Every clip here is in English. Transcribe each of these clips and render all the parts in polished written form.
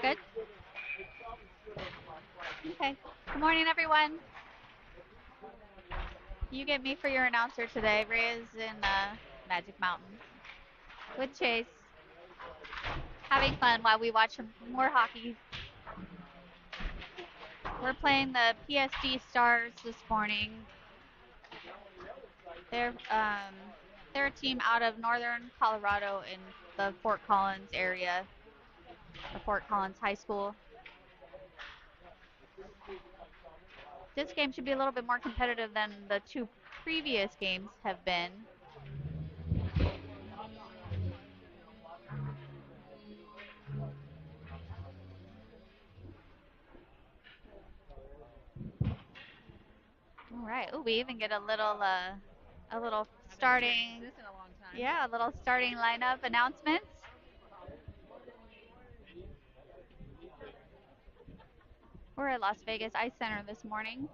Good? Okay. Good morning, everyone. You get me for your announcer today. Ray is in Magic Mountain with Chase, having fun while we watch some more hockey. We're playing the PSD Stars this morning. They're a team out of northern Colorado in the Fort Collins area, the Fort Collins High School. This game should be a little bit more competitive than the two previous games have been. All right. Ooh, we even get a little starting. Yeah, a little starting lineup announcements. We're at Las Vegas Ice Center this morning.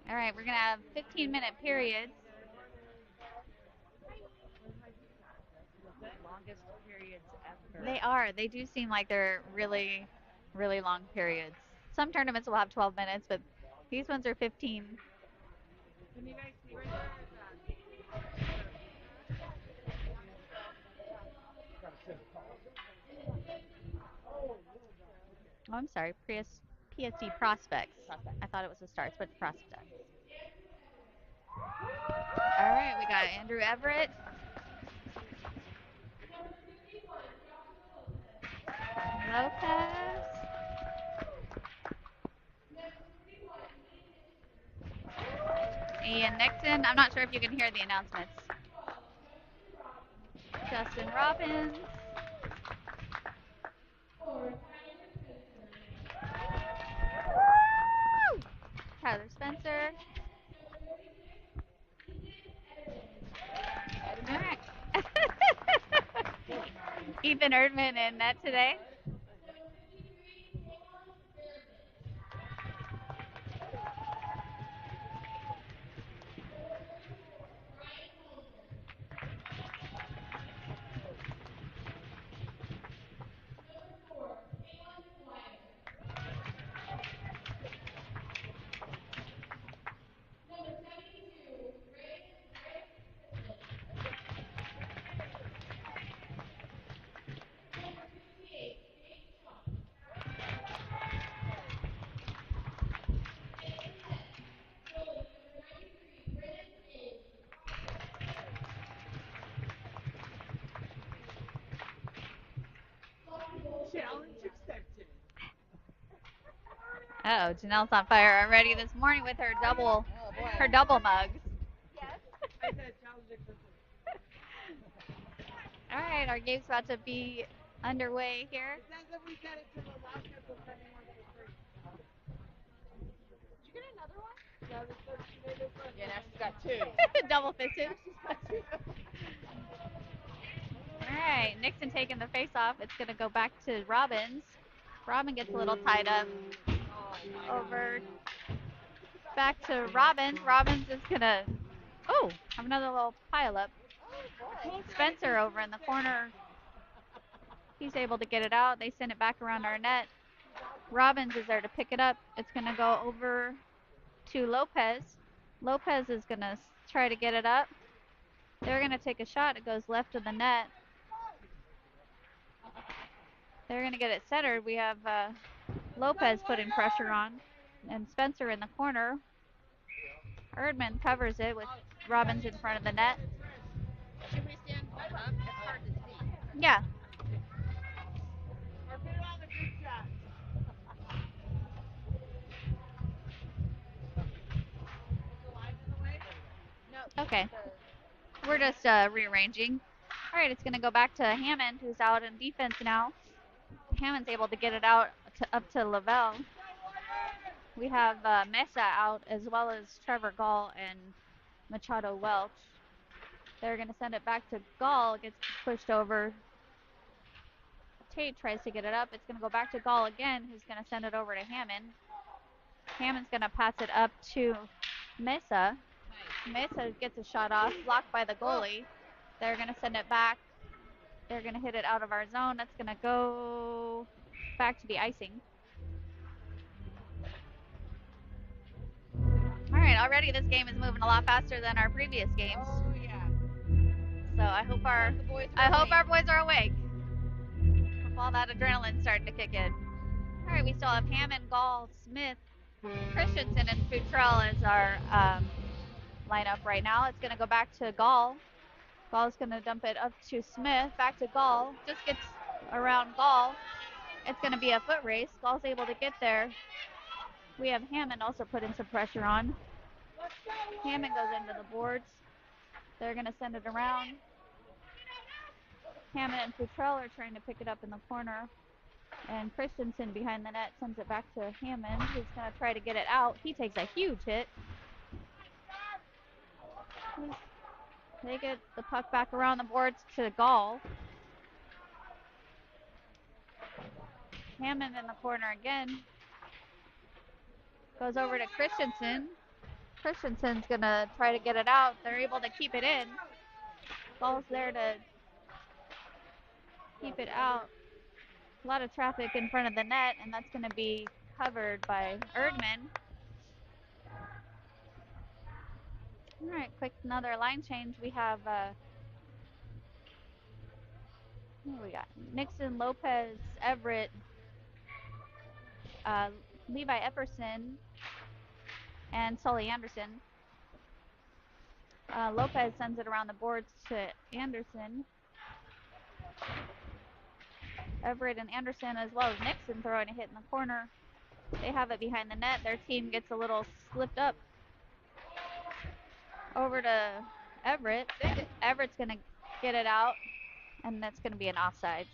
All right, we're going to have 15-minute periods. Longest periods ever. They are. They do seem like they're really, really long periods. Some tournaments will have 12 minutes, but these ones are 15. Can you guys see right there? Oh, I'm sorry. PSD Prospects. I thought it was the Stars, but Prospects. All right, we got Andrew Everett. Lopez. Ian Nixon. I'm not sure if you can hear the announcements. Justin Robbins. Tyler Spencer. All right. Ethan Erdman in net today. Challenge accepted. Uh-oh, Janelle's on fire already this morning with her double mugs. Yes. I said challenge accepted. All right, our game's about to be underway here. It says that we get it to the last episode, sending one for free. Did you get another one? Yeah, this one, she made this one. Yeah, now she's got two. Double fisted. She's got two. All right, Nixon taking the face off. It's going to go back to Robbins. Robin gets a little tied up. Over back to Robbins. Robbins is going to, have another little pile up. Spencer over in the corner. He's able to get it out. They send it back around our net. Robbins is there to pick it up. It's going to go over to Lopez. Lopez is going to try to get it up. They're going to take a shot. It goes left of the net. They're going to get it centered. We have Lopez putting pressure on, and Spencer in the corner. Erdman covers it with Robbins in front of the net. Should we stand up? It's hard to see. Yeah. Or put it on the group chat. No. Okay. We're just rearranging. All right, it's going to go back to Hammond, who's out in defense now. Hammond's able to get it out up to Lavelle. We have Mesa out as well as Trevor Gall and Machado Welch. They're going to send it back to Gall. It gets pushed over. Tate tries to get it up. It's going to go back to Gall again, who's going to send it over to Hammond. Hammond's going to pass it up to Mesa. Mesa gets a shot off, blocked by the goalie. They're going to send it back. They're going to hit it out of our zone. That's going to go back to the icing. All right, already this game is moving a lot faster than our previous games. Oh yeah. So I hope our boys are awake. Hope all that adrenaline's starting to kick in. All right, we still have Hammond, Gall, Smith, Christensen, and Futrell as our lineup right now. It's going to go back to Gall. Gall's going to dump it up to Smith, back to Gall. Just gets around Gall. It's going to be a foot race. Gall's able to get there. We have Hammond also putting some pressure on. Hammond goes into the boards. They're going to send it around. Hammond and Futrell are trying to pick it up in the corner. And Christensen behind the net sends it back to Hammond, who's going to try to get it out. He takes a huge hit. They get the puck back around the boards to Gall. Hammond in the corner again. Goes over to Christensen. Christensen's going to try to get it out. They're able to keep it in. Gall's there to keep it out. A lot of traffic in front of the net, and that's going to be covered by Erdman. All right, quick another line change. We have who we got? Nixon, Lopez, Everett, Levi Epperson, and Sully Anderson. Lopez sends it around the boards to Anderson. Everett and Anderson, as well as Nixon, throwing a hit in the corner. They have it behind the net. Their team gets a little slipped up. Over to Everett. Everett's going to get it out, and that's going to be an offsides.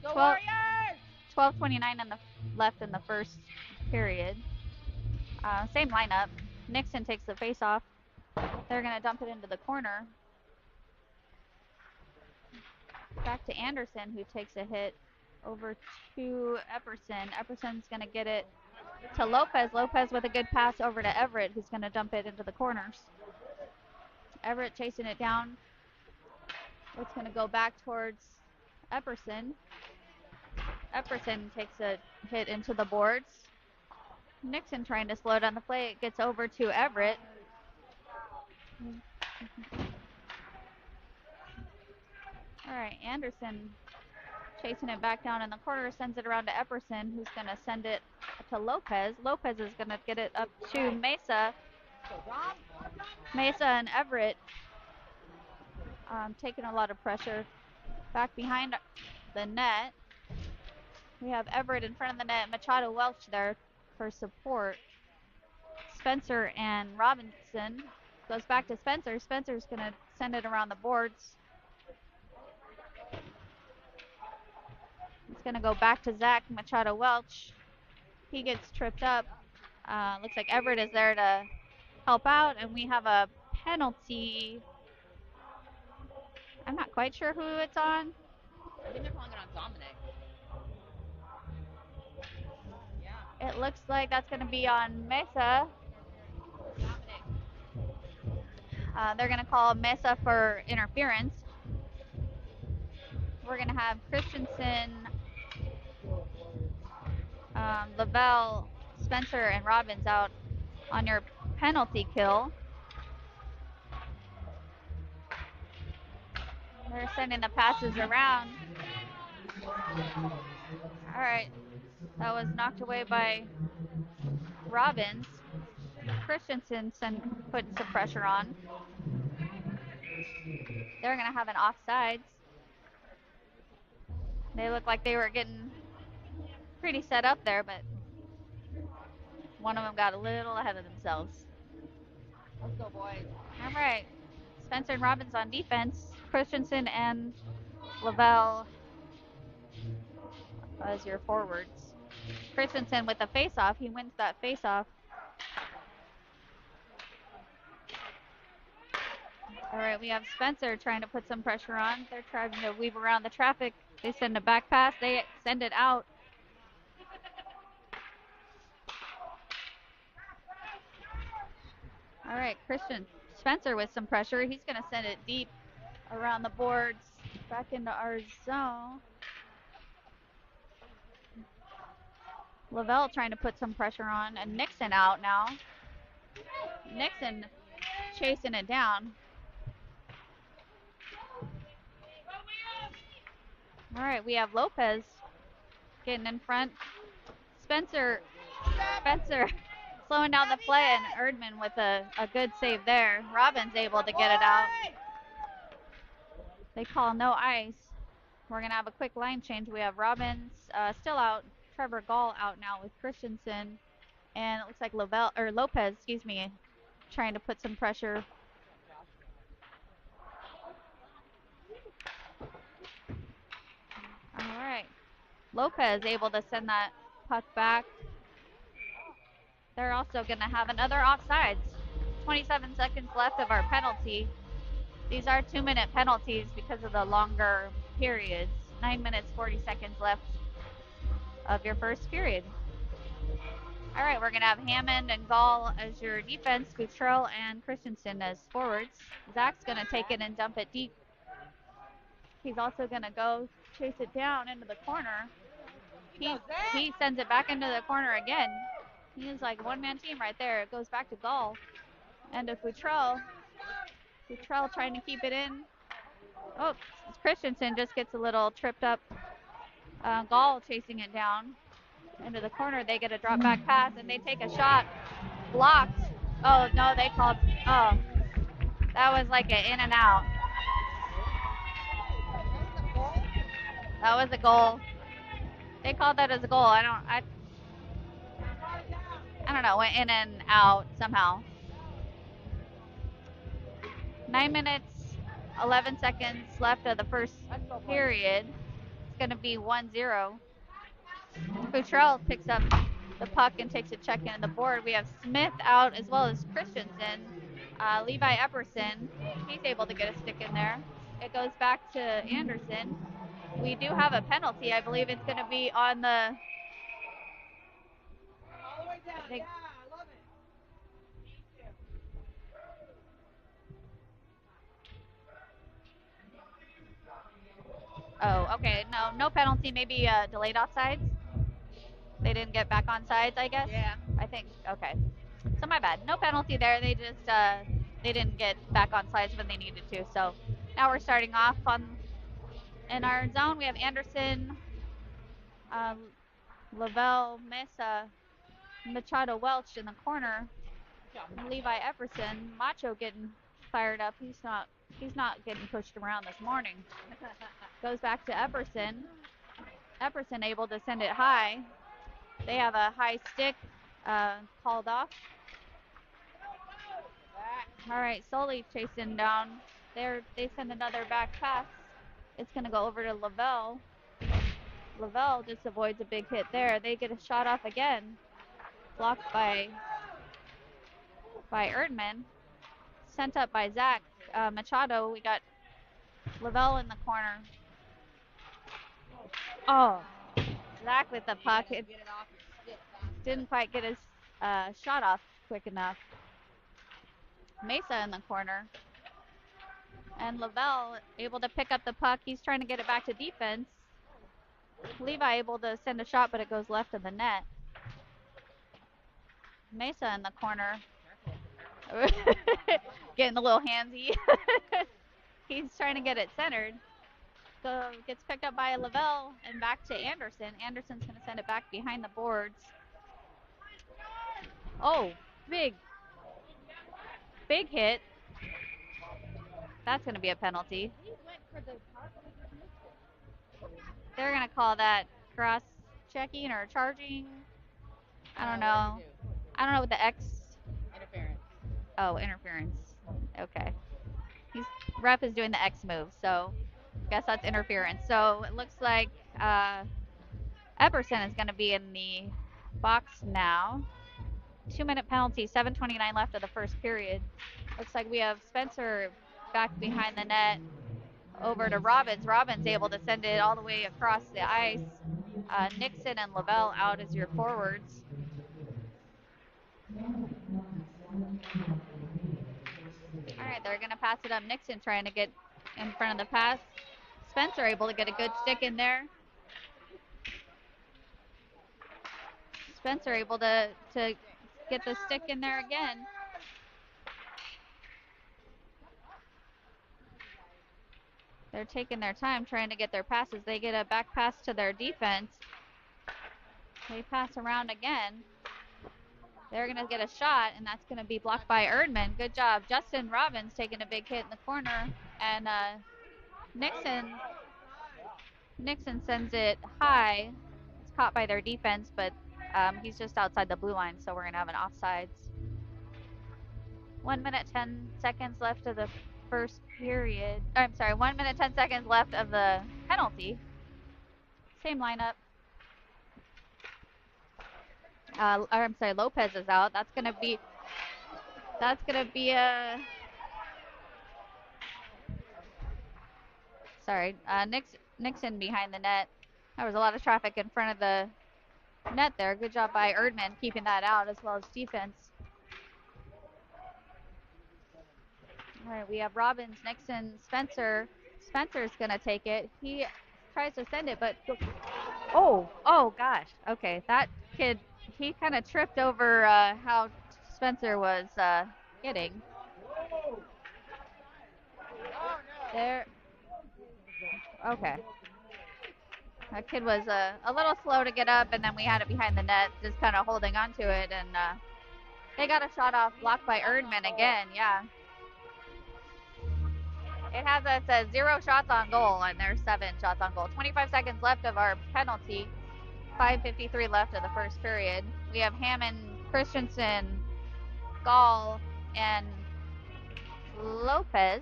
12:29 left in the first period. Same lineup. Nixon takes the face-off. They're going to dump it into the corner. Back to Anderson, who takes a hit over to Epperson. Epperson's going to get it to Lopez. Lopez with a good pass over to Everett, who's going to dump it into the corners. Everett chasing it down. It's going to go back towards Epperson. Epperson takes a hit into the boards. Nixon trying to slow down the play. It gets over to Everett. All right, Anderson chasing it back down in the corner, sends it around to Epperson, who's going to send it to Lopez. Lopez is going to get it up to Mesa. Mesa and Everett taking a lot of pressure. Back behind the net, we have Everett in front of the net, Machado Welch there for support. Spencer and Robinson. Goes back to Spencer. Spencer's going to send it around the boards. It's going to go back to Zach Machado Welch. He gets tripped up. Looks like Everett is there to help out, and we have a penalty. I'm not quite sure who it's on. I think they're calling it on Dominic. Yeah. It looks like that's going to be on Mesa. Dominic. They're going to call Mesa for interference. We're going to have Christensen, Lavelle, Spencer, and Robbins out on your penalty kill. They're sending the passes around. All right. That was knocked away by Robbins. Christensen put some pressure on. They're going to have an offsides. They look like they were getting pretty set up there, but one of them got a little ahead of themselves. Let's go, boys. All right. Spencer and Robbins on defense. Christensen and Lavelle as your forwards. Christensen with the face-off. He wins that face-off. All right, we have Spencer trying to put some pressure on. They're trying to weave around the traffic. They send a back pass. They send it out. All right, Christian Spencer with some pressure. He's going to send it deep around the boards back into our zone. Lavelle trying to put some pressure on, and Nixon out now. Nixon chasing it down. All right, we have Lopez getting in front. Spencer slowing down the play, and Erdman with a good save there. Robbins able to get it out. They call no ice. We're going to have a quick line change. We have Robbins still out. Trevor Gall out now with Christensen. And it looks like Lopez, trying to put some pressure. All right. Lopez able to send that puck back. They're also going to have another offsides. 27 seconds left of our penalty. These are 2-minute penalties because of the longer periods. 9 minutes, 40 seconds left of your first period. All right, we're going to have Hammond and Gall as your defense, Futrell and Christensen as forwards. Zach's going to take it and dump it deep. He's also going to go chase it down into the corner. He sends it back into the corner again. He is like a one-man team right there. It goes back to Gall and to Futrell. Futrell trying to keep it in. Oh, Christensen just gets a little tripped up. Gall chasing it down into the corner. They get a drop back pass and they take a shot. Blocked. Oh, no, they called. Oh, that was like an in and out. That was a goal. They called that as a goal. I don't know. Went in and out somehow. 9 minutes, 11 seconds left of the first period. It's going to be 1-0. Futrell picks up the puck and takes a check in the board. We have Smith out as well as Christensen. Levi Epperson, he's able to get a stick in there. It goes back to Anderson. We do have a penalty. I believe it's going to be on the... Oh, okay. No penalty. Maybe delayed offsides. They didn't get back on sides, I guess? Yeah. I think. Okay. So my bad. No penalty there. They just they didn't get back on sides when they needed to. So now we're starting off in our zone. We have Anderson, Lavelle, Mesa, Machado Welch in the corner. Levi Epperson, Macho getting fired up. He's not getting pushed around this morning. Goes back to Epperson. Epperson able to send it high. They have a high stick called off. All right, Sully chasing down. They send another back pass. It's going to go over to Lavelle. Lavelle just avoids a big hit there. They get a shot off again. Blocked by Erdman. Sent up by Zach Machado. We got Lavelle in the corner. Oh, Zach with the puck. It didn't quite get his shot off quick enough. Mesa in the corner. And Lavelle able to pick up the puck. He's trying to get it back to defense. Levi able to send a shot, but it goes left of the net. Mesa in the corner. Getting a little handsy. He's trying to get it centered. So gets picked up by Lavelle and back to Anderson. Anderson's going to send it back behind the boards. Oh, big hit. That's going to be a penalty. They're going to call that cross-checking or charging. I don't know. I don't know what the X... Interference. Oh, interference. Okay. Ref is doing the X move, so I guess that's interference. So it looks like Epperson is going to be in the box now. 2-minute penalty, 7:29 left of the first period. Looks like we have Spencer back behind the net over to Robbins. Robbins able to send it all the way across the ice. Nixon and Lavelle out as your forwards. All right, they're going to pass it up. Nixon trying to get in front of the pass. Spencer able to get a good stick in there. Spencer able to get the stick in there again. They're taking their time trying to get their passes. They get a back pass to their defense. They pass around again. They're going to get a shot, and that's going to be blocked by Erdman. Good job. Justin Robbins taking a big hit in the corner. And Nixon sends it high. It's caught by their defense, but he's just outside the blue line, so we're going to have an offsides. 1 minute, 10 seconds left of the first period. I'm sorry, 1 minute, 10 seconds left of the penalty. Same lineup. I'm sorry, Lopez is out. That's gonna be a sorry, Nixon behind the net. There was a lot of traffic in front of the net there. Good job by Erdman keeping that out as well as defense. All right, we have Robbins, Nixon, Spencer. Spencer's gonna take it. He tries to send it, but oh gosh. Okay, that kid, he kind of tripped over how Spencer was hitting. There. Okay. That kid was a little slow to get up, and then we had it behind the net, just kind of holding on to it, and they got a shot off, blocked by Erdman again. Yeah. It has us 0 shots on goal, and there's 7 shots on goal. 25 seconds left of our penalty. 5:53 left of the first period. We have Hammond, Christensen, Gall, and Lopez.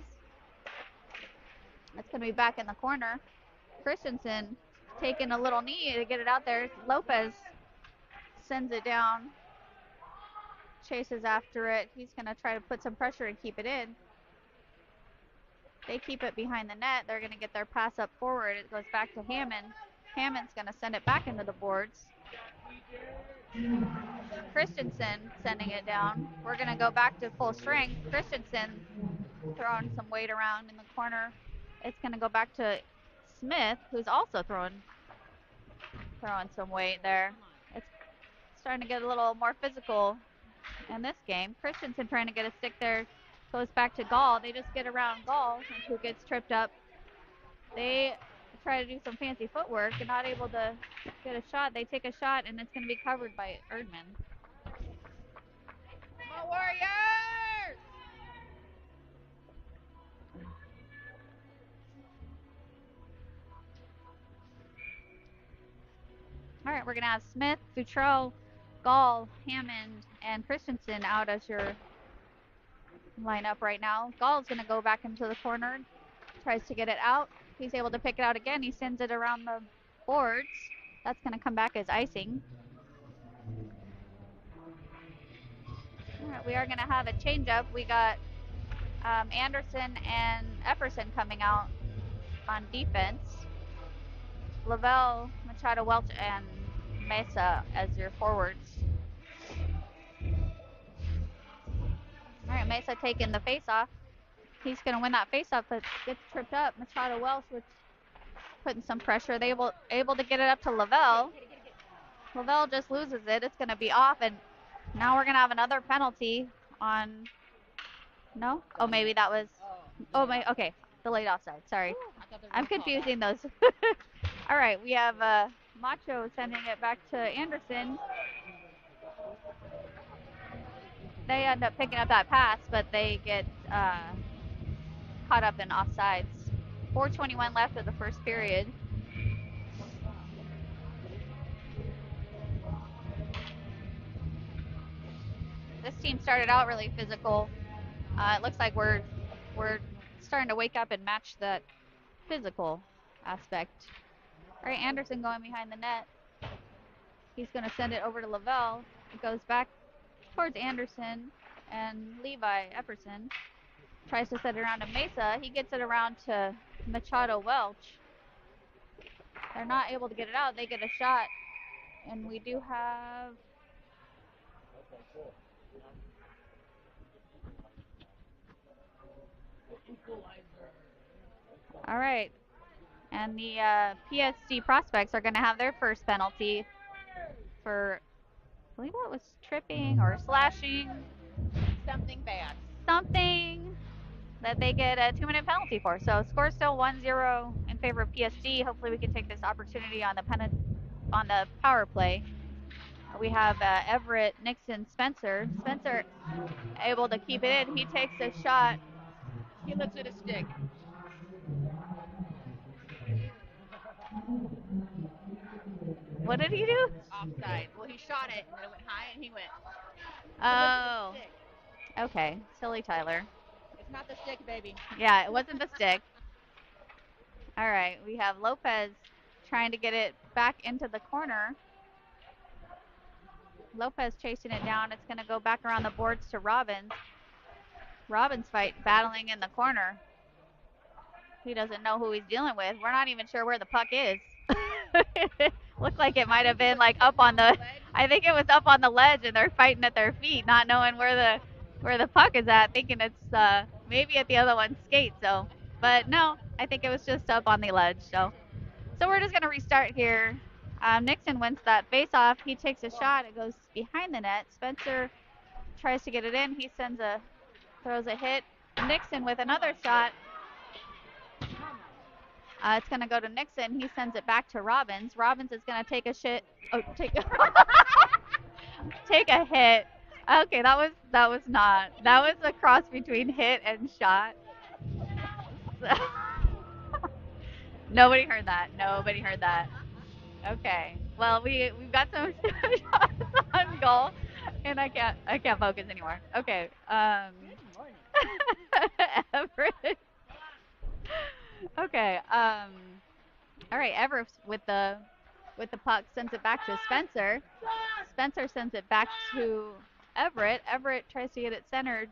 That's going to be back in the corner. Christensen taking a little knee to get it out there. Lopez sends it down, chases after it. He's going to try to put some pressure and keep it in. They keep it behind the net. They're going to get their pass up forward. It goes back to Hammond. Hammond's going to send it back into the boards. Christensen sending it down. We're going to go back to full strength. Christensen throwing some weight around in the corner. It's going to go back to Smith, who's also throwing some weight there. It's starting to get a little more physical in this game. Christensen trying to get a stick there. Goes back to Gall. They just get around Gall, who gets tripped up. They try to do some fancy footwork and not able to get a shot. They take a shot, and it's going to be covered by Erdman. Come on, Warriors! All right, we're going to have Smith, Futrell, Gall, Hammond, and Christensen out as your lineup right now. Gall's going to go back into the corner, tries to get it out. He's able to pick it out again. He sends it around the boards. That's going to come back as icing. All right, we are going to have a change-up. We got Anderson and Epperson coming out on defense. Lavelle, Machado Welch, and Mesa as your forwards. All right, Mesa taking the face-off. He's going to win that face-off, but gets tripped up. Machado Welch was putting some pressure. They able to get it up to Lavelle. Lavelle just loses it. It's going to be off, and now we're going to have another penalty on... No? Oh, maybe that was... Oh, my... Okay, delayed offside. Sorry. I'm confusing those. All right, we have Macho sending it back to Anderson. They end up picking up that pass, but they get caught up in offsides. 4:21 left of the first period. This team started out really physical. It looks like we're starting to wake up and match that physical aspect. All right, Anderson going behind the net. He's going to send it over to Lavelle. It goes back towards Anderson and Levi Epperson. Tries to set it around to Mesa. He gets it around to Machado Welch. They're not able to get it out. They get a shot. And we do have... All right. And the PSD Prospects are going to have their first penalty for, I believe that was tripping or slashing. Something bad. Something that they get a 2-minute penalty for. So score still 1-0 in favor of PSD. Hopefully we can take this opportunity on the power play. We have Everett, Nixon, Spencer. Spencer able to keep it in. He takes a shot. He looks at a stick. What did he do? Offside. Well, he shot it and then it went high and he went. Oh, Stick. okay. Silly Tyler. It's not the stick, baby. Yeah, it wasn't the stick. All right, we have Lopez trying to get it back into the corner. Lopez chasing it down. It's going to go back around the boards to Robbins. Robbins battling in the corner. He doesn't know who he's dealing with. We're not even sure where the puck is. Looked like it might have been like up on the, I think it was up on the ledge and they're fighting at their feet, not knowing where the puck is at, thinking it's maybe at the other one's skate. So, but no, I think it was just up on the ledge. So we're just gonna restart here. Nixon wins that face-off. He takes a shot. It goes behind the net. Spencer tries to get it in. He throws a hit. Nixon with another shot. It's going to go to Nixon. He sends it back to Robbins. Robbins is going to take a take a hit. Okay, that was a cross between hit and shot. Nobody heard that. Okay. Well, we've got some shots on goal, and I can't focus anymore. Okay. Everett. Okay. All right. Everett with the puck sends it back to Spencer. Spencer sends it back to Everett. Everett tries to get it centered.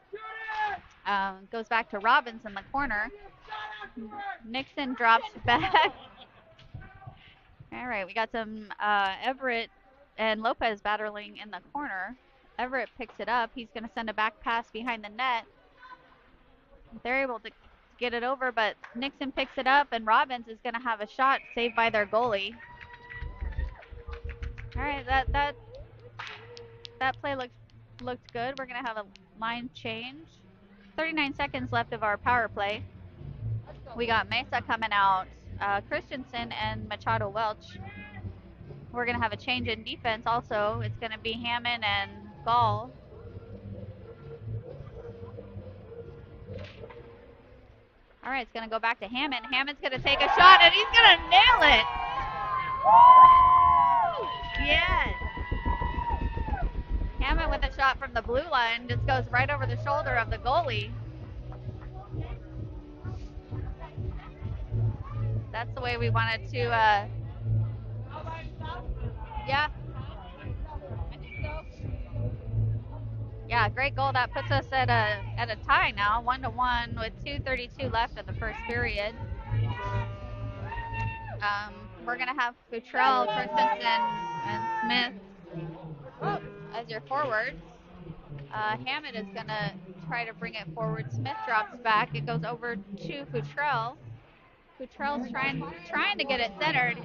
Goes back to Robbins in the corner. Nixon drops back. All right, we got some Everett and Lopez battling in the corner. Everett picks it up. He's going to send a back pass behind the net. They're able to get it over, but Nixon picks it up, and Robbins is going to have a shot saved by their goalie. All right, that play looked good. We're going to have a line change. 39 seconds left of our power play. We got Mesa coming out, Christensen and Machado Welch. We're going to have a change in defense also. It's going to be Hammond and Gall. All right, it's going to go back to Hammond. Hammond's going to take a shot, and he's going to nail it. Woo! Yes. Hammond with a shot from the blue line just goes right over the shoulder of the goalie. That's the way we wanted to, yeah. Yeah, great goal. That puts us at a tie now, 1-1 with 2:32 left of the first period. We're gonna have Futrell, Christensen, and Smith as your forwards. Hammond is gonna try to bring it forward. Smith drops back. It goes over to Futrell. Futrell's trying to get it centered.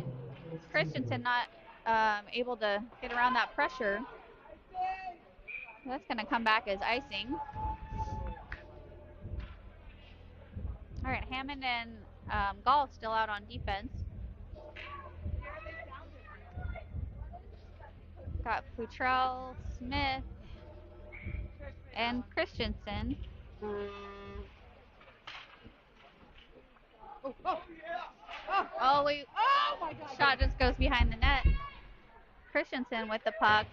Christensen not able to get around that pressure. That's going to come back as icing. All right, Hammond and Gall still out on defense. Got Futrell, Smith, and Christensen. Shot just goes behind the net. Christensen with the puck.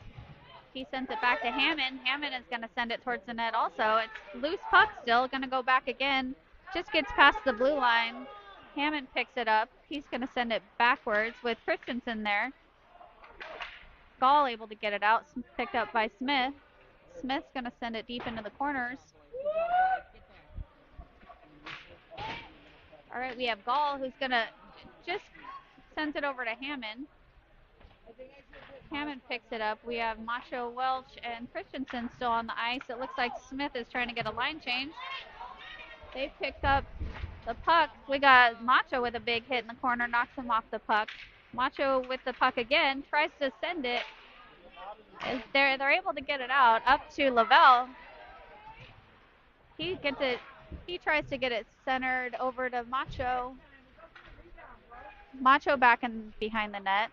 He sends it back to Hammond. Hammond is going to send it towards the net also. It's loose puck still, going to go back again. Just gets past the blue line. Hammond picks it up. He's going to send it backwards with Christensen there. Gall able to get it out, picked up by Smith. Smith's going to send it deep into the corners. All right, we have Gall who's going to just send it over to Hammond. Hammond picks it up. We have Macho, Welch, and Christensen still on the ice. It looks like Smith is trying to get a line change. They pick up the puck. We got Macho with a big hit in the corner, knocks him off the puck. Macho with the puck again, tries to send it. They're able to get it out up to Lavelle. He gets it. He tries to get it centered over to Macho. Macho back in behind the net.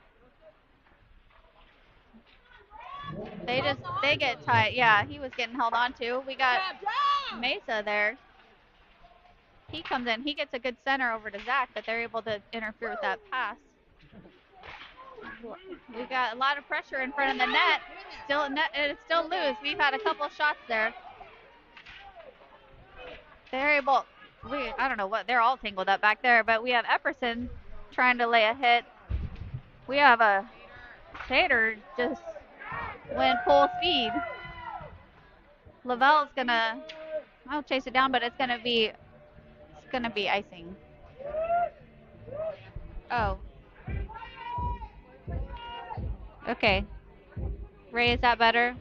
They get tight. Yeah, he was getting held on to. We got Mesa there. He comes in. He gets a good center over to Zach, but they're able to interfere with that pass. We got a lot of pressure in front of the net. It's still loose. We've had a couple shots there. They're able. I don't know what. They're all tangled up back there, but we have Epperson trying to lay a hit. We have a Shader just went full speed. Lavelle's gonna. I'll chase it down, but it's gonna be icing. Oh. Okay. Ray, is that better?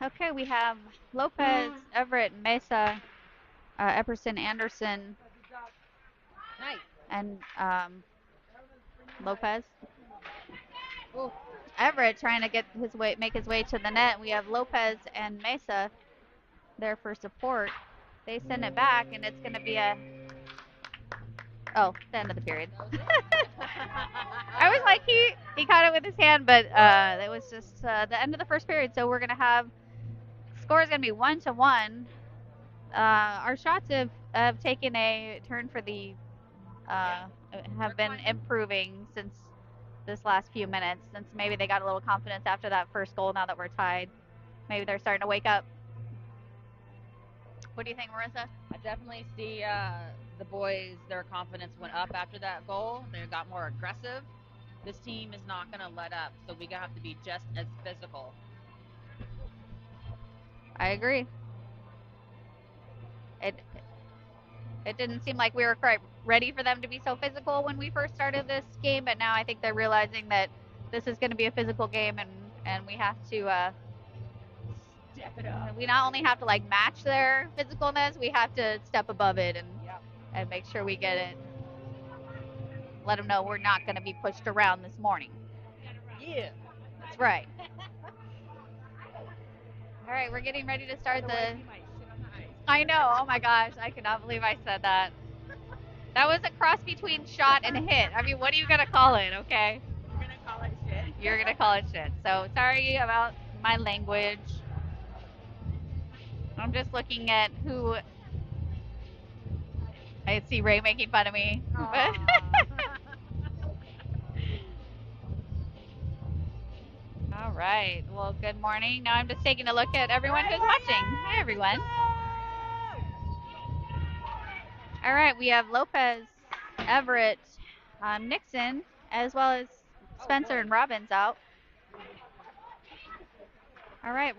Okay, we have Lopez, Everett, Mesa, Epperson, Anderson, Nice. and Lopez. Everett trying to make his way to the net. We have Lopez and Mesa there for support. They send it back, and it's going to be the end of the period. I was like, he caught it with his hand, but it was just the end of the first period. So we're going to have score is going to be 1-1. Our shots have taken a turn for the have been improving since this last few minutes, since maybe they got a little confidence after that first goal. Now that we're tied, maybe they're starting to wake up. What do you think, Marissa? I definitely see the boys, their confidence went up after that goal. They got more aggressive. This team is not going to let up, so we have to be just as physical. I agree. It didn't seem like we were quite ready for them to be so physical when we first started this game, but now I think they're realizing that this is going to be a physical game, and we have to step it up. We not only have to like match their physicalness, we have to step above it and make sure we get it. Let them know we're not going to be pushed around this morning. Yeah. That's right. All right, we're getting ready to start the. I know. Oh my gosh, I cannot believe I said that. That was a cross between shot and hit. I mean, what are you gonna call it? Okay. We're gonna call it shit. You're gonna call it shit. So sorry about my language. I'm just looking at who. I see Ray making fun of me. All right. Well, good morning. Now I'm just taking a look at everyone who's watching. Hi, everyone. All right. We have Lopez, Everett, Nixon, as well as Spencer and Robbins out. All right.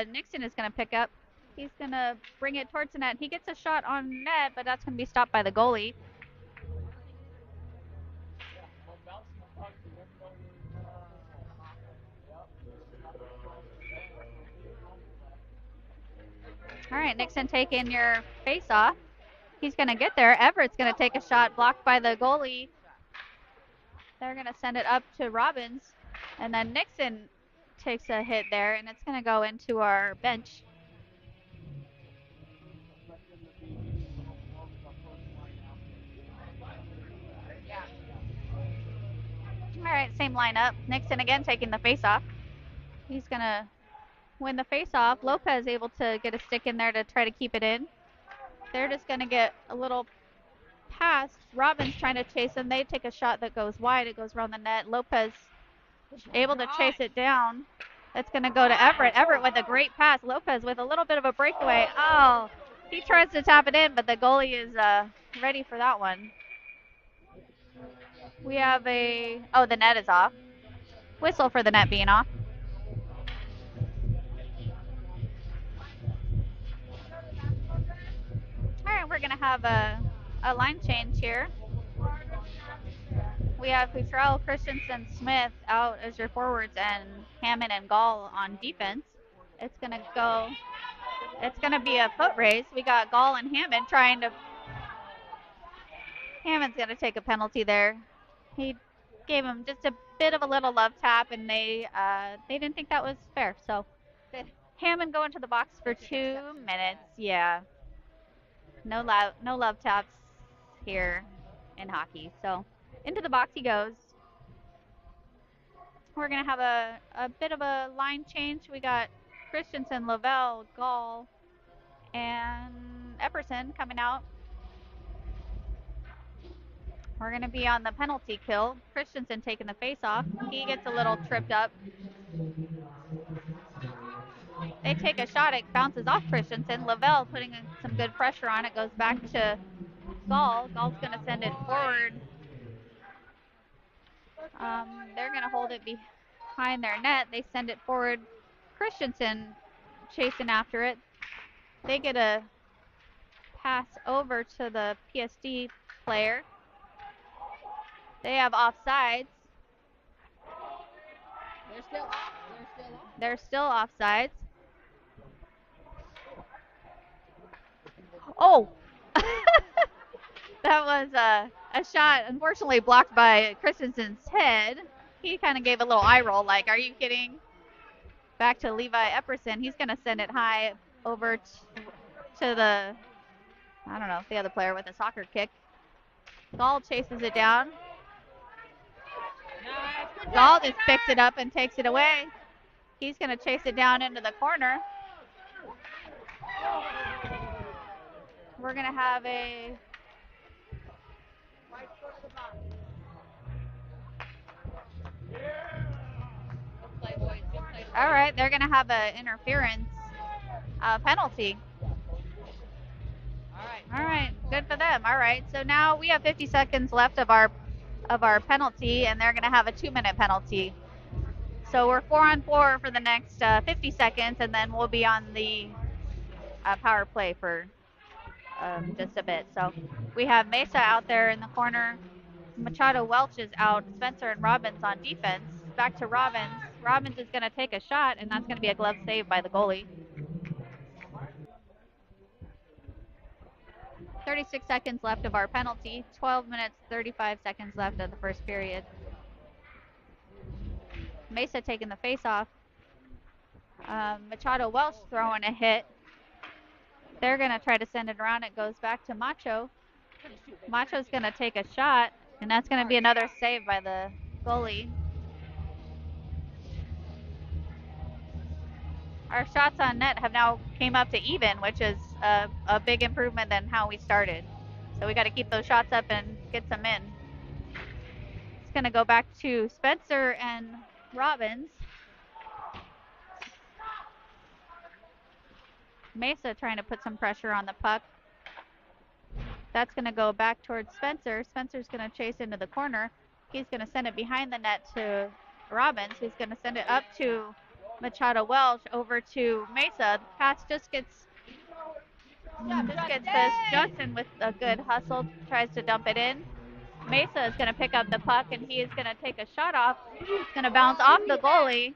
Nixon is going to pick up. He's going to bring it towards the net. He gets a shot on net, but that's going to be stopped by the goalie. All right, Nixon taking your face off. He's going to get there. Everett's going to take a shot blocked by the goalie. They're going to send it up to Robbins. And then Nixon takes a hit there, and it's going to go into our bench. All right, same lineup. Nixon again taking the face off. He's going to win the face off. Lopez able to get a stick in there to try to keep it in. They're just going to get a little pass. Robbins trying to chase them. They take a shot that goes wide. It goes around the net. Lopez able to chase it down. That's going to go to Everett. Everett with a great pass. Lopez with a little bit of a breakaway. Oh, He tries to tap it in, but the goalie is ready for that one. We have the net is off. Whistle for the net being off. All right, we're going to have a line change here. We have Futrell, Christensen, Smith out as your forwards, and Hammond and Gall on defense. It's going to be a foot race. We got Gall and Hammond Hammond's going to take a penalty there. He gave him just a bit of a little love tap, and they didn't think that was fair. So Hammond going to the box for 2 minutes. Yeah. No love taps here in hockey. So into the box he goes. We're going to have a bit of a line change. We got Christensen, Lavelle, Gall, and Epperson coming out. We're going to be on the penalty kill. Christensen taking the face off. He gets a little tripped up. They take a shot. It bounces off Christensen. Lavelle putting some good pressure on it. Goes back to Gall. Gall's going to send it forward. They're going to hold it behind their net. They send it forward. Christensen chasing after it. They get a pass over to the PSD player. They have offsides. They're still off. They're still offsides. Oh! That was a shot, unfortunately blocked by Christensen's head. He kind of gave a little eye roll, like, are you kidding? Back to Levi Epperson. He's going to send it high over to the other player with a soccer kick. Gall chases it down. Gall just picks it up and takes it away. He's going to chase it down into the corner. We're going to have all right, they're going to have an interference penalty. All right, good for them. All right, so now we have 50 seconds left of our penalty, and they're going to have a 2-minute penalty. So we're 4-on-4 for the next 50 seconds, and then we'll be on the power play for just a bit. So we have Mesa out there in the corner. Machado Welch is out. Spencer and Robbins on defense. Back to Robbins. Robbins is going to take a shot, and that's going to be a glove save by the goalie. 36 seconds left of our penalty. 12 minutes, 35 seconds left of the first period. Mesa taking the face off. Machado Welch throwing a hit. They're going to try to send it around. It goes back to Macho. Macho's going to take a shot, and that's going to be another save by the goalie. Our shots on net have now came up to even, which is a big improvement than how we started. So we got to keep those shots up and get some in. It's going to go back to Spencer and Robbins. Mesa trying to put some pressure on the puck. That's going to go back towards Spencer. Spencer's going to chase into the corner. He's going to send it behind the net to Robbins. He's going to send it up to Machado Welch over to Mesa. The pass just gets this. Justin with a good hustle tries to dump it in. Mesa is going to pick up the puck, and he is going to take a shot off. It's going to bounce off the goalie.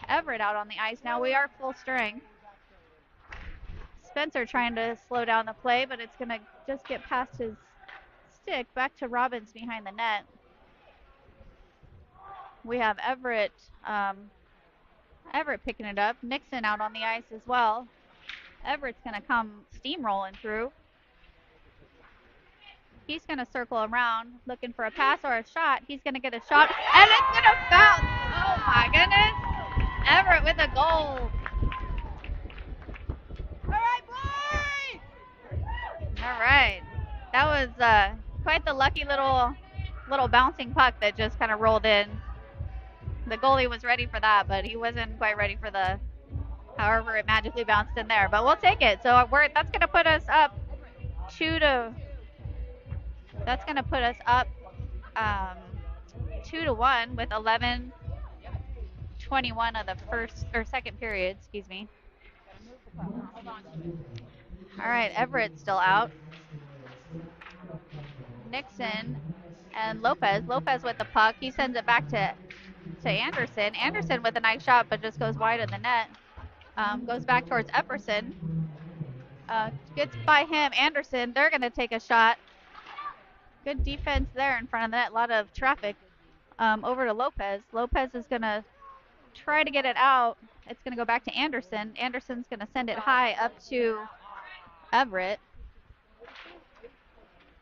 Everett out on the ice. Now we are full strength. Spencer trying to slow down the play, but it's going to just get past his stick. Back to Robbins behind the net. We have Everett picking it up. Nixon out on the ice as well. Everett's going to come steamrolling through. He's going to circle around looking for a pass or a shot. He's going to get a shot, and it's going to bounce. Oh, my goodness. Everett with a goal. All right. That was quite the lucky little bouncing puck that just kind of rolled in. The goalie was ready for that, but he wasn't quite ready for the However, it magically bounced in there, but we'll take it. So that's going to put us up that's going to put us up um, 2-1 with 11:21 of the first or second period. Excuse me. All right, Everett's still out. Nixon and Lopez. Lopez with the puck. He sends it back to Anderson. Anderson with a nice shot, but just goes wide of the net. Goes back towards Epperson. Gets by him. Anderson. They're going to take a shot. Good defense there in front of the net. A lot of traffic. Over to Lopez. Lopez is going to try to get it out. It's going to go back to Anderson. Anderson's going to send it high up to Everett.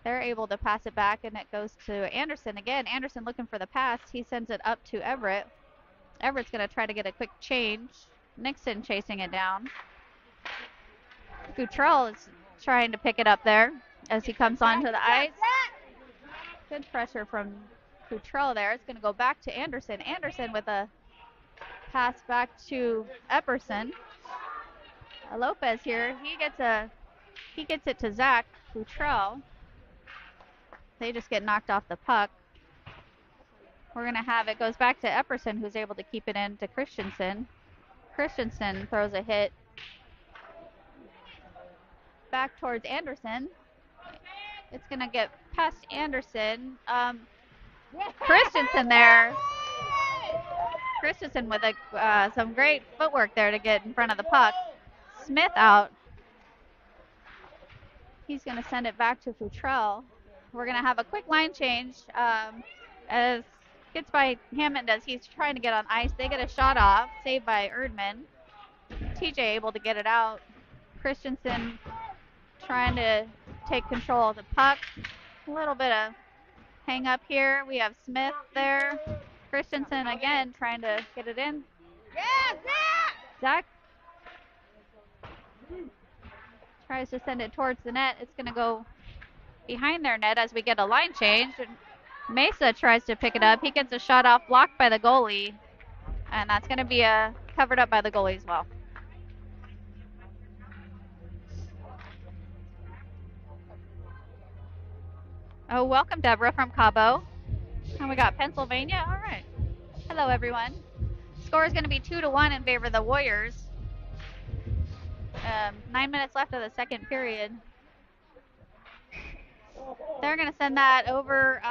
They're able to pass it back, and it goes to Anderson again. Anderson looking for the pass. He sends it up to Everett. Everett's going to try to get a quick change. Nixon chasing it down. Futrell is trying to pick it up there as he comes onto the ice. Good pressure from Futrell there. It's going to go back to Anderson. Anderson with a pass back to Epperson. Lopez here. He gets it to Zach Futrell. They just get knocked off the puck. We're going to have it goes back to Epperson, who's able to keep it in to Christensen. Christensen throws a hit back towards Anderson. It's going to get past Anderson. Christensen there. Christensen with some great footwork there to get in front of the puck. Smith out. He's going to send it back to Futrell. We're going to have a quick line change as gets by Hammond as he's trying to get on ice. They get a shot off, saved by Erdman. TJ able to get it out. Christensen trying to take control of the puck. A little bit of hang up here. We have Smith there. Christensen again trying to get it in. Zach tries to send it towards the net. It's going to go behind their net as we get a line change. Mesa tries to pick it up. He gets a shot off, blocked by the goalie. And that's going to be covered up by the goalie as well. Oh, welcome, Deborah from Cabo. And we got Pennsylvania. All right. Hello, everyone. Score is going to be 2-1 in favor of the Warriors. 9 minutes left of the second period. They're going to send that over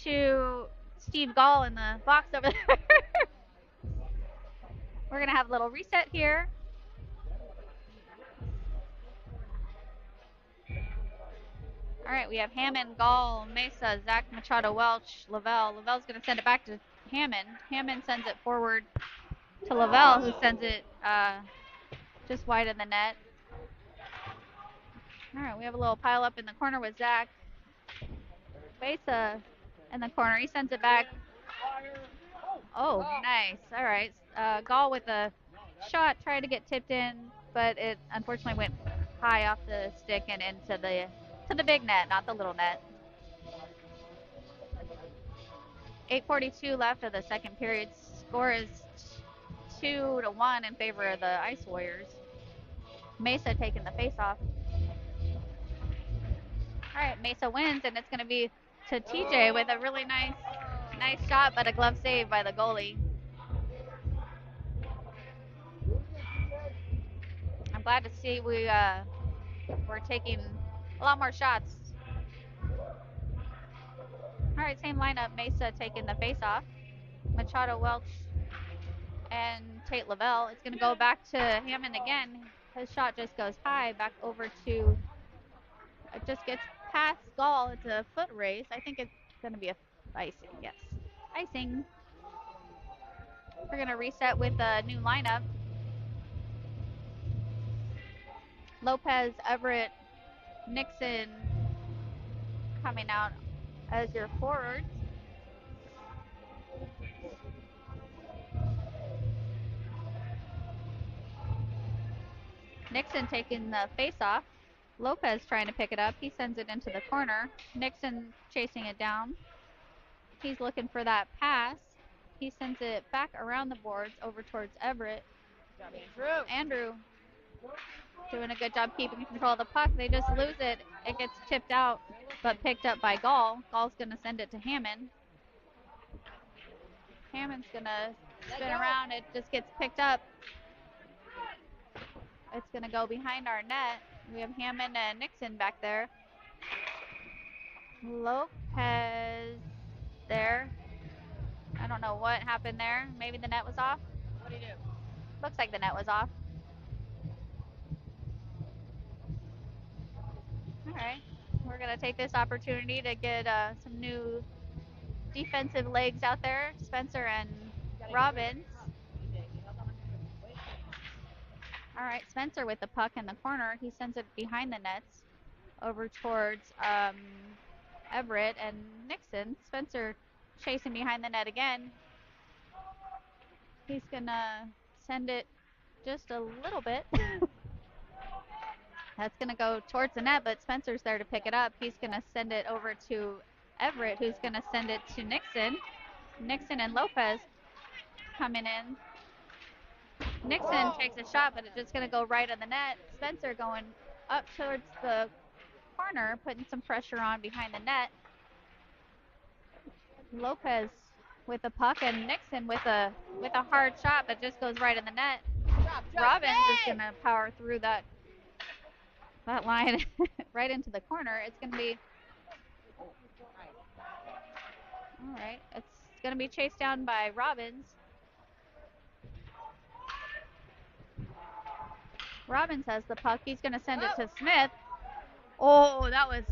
to Steve Gall in the box over there. We're going to have a little reset here. All right, we have Hammond, Gall, Mesa, Zach Machado, Welch, Lavelle. Lavelle's going to send it back to Hammond. Hammond sends it forward to Lavelle, who sends it just wide of the net. All right, we have a little pile up in the corner with Zach. Mesa in the corner. He sends it back. Oh, nice. All right. Gall with a shot, tried to get tipped in, but it unfortunately went high off the stick and into the big net, not the little net. 8:42 left of the second period. Score is 2-1 in favor of the Ice Warriors. Mesa taking the face-off. All right, Mesa wins, and it's going to be to TJ with a really nice shot, but a glove save by the goalie. I'm glad to see we're taking a lot more shots. All right, same lineup. Mesa taking the face-off. Machado, Welch, and Tate Lavelle. It's going to go back to Hammond again. His shot just goes high, back over to, it just gets past Gall. It's a foot race. I think it's going to be a icing, yes. Icing. We're going to reset with a new lineup. Lopez, Everett, Nixon coming out as your forwards. Nixon taking the face-off. Lopez trying to pick it up. He sends it into the corner. Nixon chasing it down. He's looking for that pass. He sends it back around the boards over towards Everett. Andrew doing a good job keeping control of the puck. They just lose it. It gets tipped out, but picked up by Gall. Gall's going to send it to Hammond. Hammond's going to spin around. It just gets picked up. It's going to go behind our net. We have Hammond and Nixon back there. Lopez there. I don't know what happened there. Maybe the net was off. What do you do? Looks like the net was off. All right. We're going to take this opportunity to get some new defensive legs out there. Spencer and Robbins. All right, Spencer with the puck in the corner. He sends it behind the nets over towards Everett and Nixon. Spencer chasing behind the net again. He's going to send it just a little bit. That's going to go towards the net, but Spencer's there to pick it up. He's going to send it over to Everett, who's going to send it to Nixon. Nixon and Lopez coming in. Nixon takes a shot, but it's just going to go right on the net. Spencer going up towards the corner, putting some pressure on behind the net. Lopez with the puck and Nixon with a hard shot, but just goes right in the net. Robbins is going to power through that line right into the corner. It's going to be all right. It's going to be chased down by Robbins. Robbins has the puck. He's going to send it to Smith. Oh, that was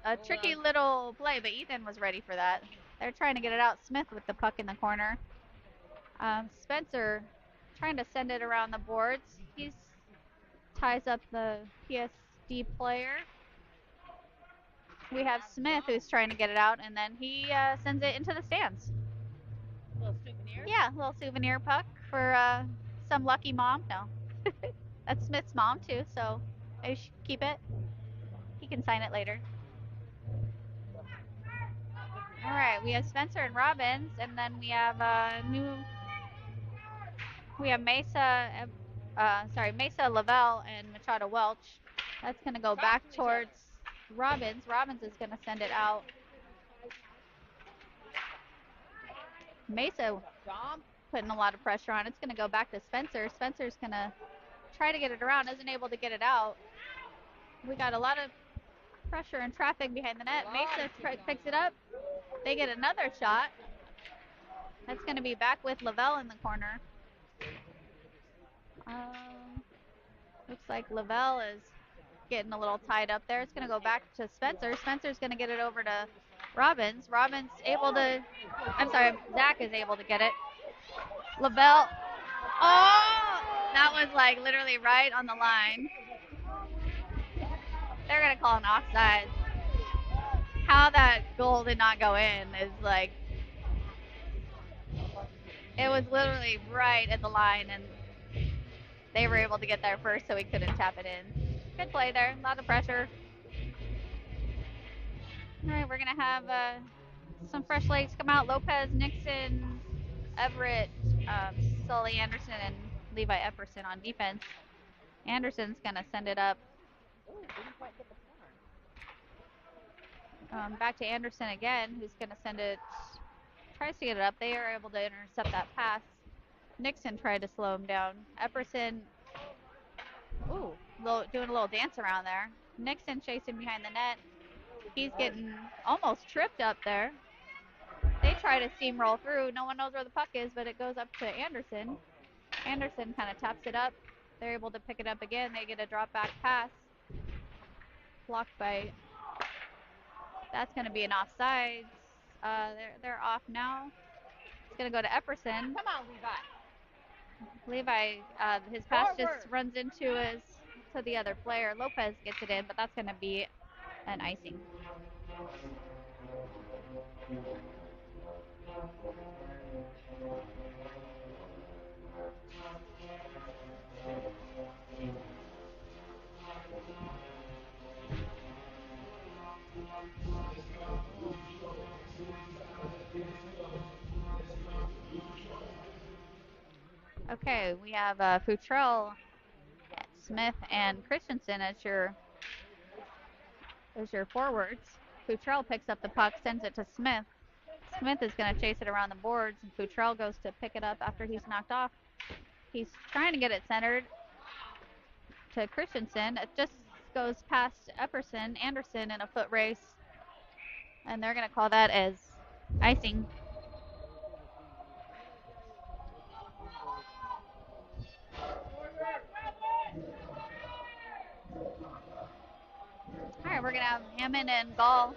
a tricky little play, but Ethan was ready for that. They're trying to get it out. Smith with the puck in the corner. Spencer trying to send it around the boards. He ties up the PSD player. We have Smith who's trying to get it out, and then he sends it into the stands. Little souvenir? Yeah, a little souvenir puck for some lucky mom. No. That's Smith's mom, too, so I should keep it. He can sign it later. All right, we have Spencer and Robbins, and then we have Mesa Lavelle and Machado Welch. That's going to go back towards Robbins. Robbins is going to send it out. Mesa putting a lot of pressure on. It's going to go back to Spencer. Spencer's going to try to get it around, isn't able to get it out. We got a lot of pressure and traffic behind the net. Mesa picks it up. They get another shot. That's going to be back with Lavelle in the corner. Looks like Lavelle is getting a little tied up there. It's going to go back to Spencer. Spencer's going to get it over to Robbins. Zach is able to get it. Lavelle. Oh, that was like literally right on the line. They're going to call an offside. How that goal did not go in is like, it was literally right at the line, and they were able to get there first, so we couldn't tap it in. Good play there. A lot of pressure. All right, we're going to have some fresh legs come out. Lopez, Nixon, Everett, Sully Anderson, and Levi Epperson on defense. Anderson's going to send it up. Back to Anderson again, who's going to send it. Tries to get it up. They are able to intercept that pass. Nixon tried to slow him down. Epperson, doing a little dance around there. Nixon chasing behind the net. He's getting almost tripped up there. They try to steamroll through. No one knows where the puck is, but it goes up to Anderson. Anderson kind of taps it up. They're able to pick it up again. They get a drop back pass. Blocked by. That's going to be an offside. They're off now. It's going to go to Epperson. Come on, Levi, his pass just runs into the other player. Lopez gets it in, but that's going to be an icing. Okay, we have Futrell, Smith, and Christensen as your forwards. Futrell picks up the puck, sends it to Smith. Smith is going to chase it around the boards, and Futrell goes to pick it up after he's knocked off. He's trying to get it centered to Christensen. It just goes past Anderson in a foot race, and they're going to call that as icing. All right, we're going to have Hammond and Gall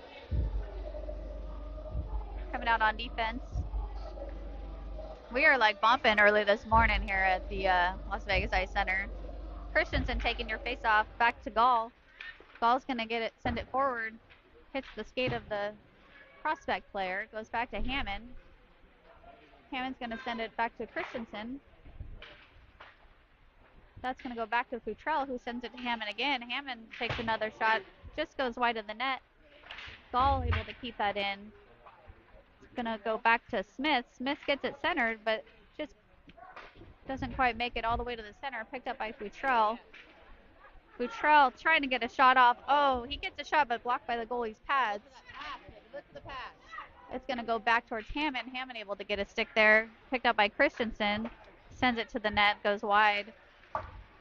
coming out on defense. We are like bumping early this morning here at the Las Vegas Ice Center. Christensen taking your face off, back to Gall. Gall's going to get it, send it forward, hits the skate of the Prospect player, goes back to Hammond. Hammond's going to send it back to Christensen. That's going to go back to Futrell, who sends it to Hammond again. Hammond takes another shot, just goes wide of the net. Gall able to keep that in. It's going to go back to Smith. Smith gets it centered, but just doesn't quite make it all the way to the center. Picked up by Futrell. Futrell trying to get a shot off. Oh, he gets a shot, but blocked by the goalie's pads. It's going to go back towards Hammond. Hammond able to get a stick there. Picked up by Christensen. Sends it to the net, goes wide.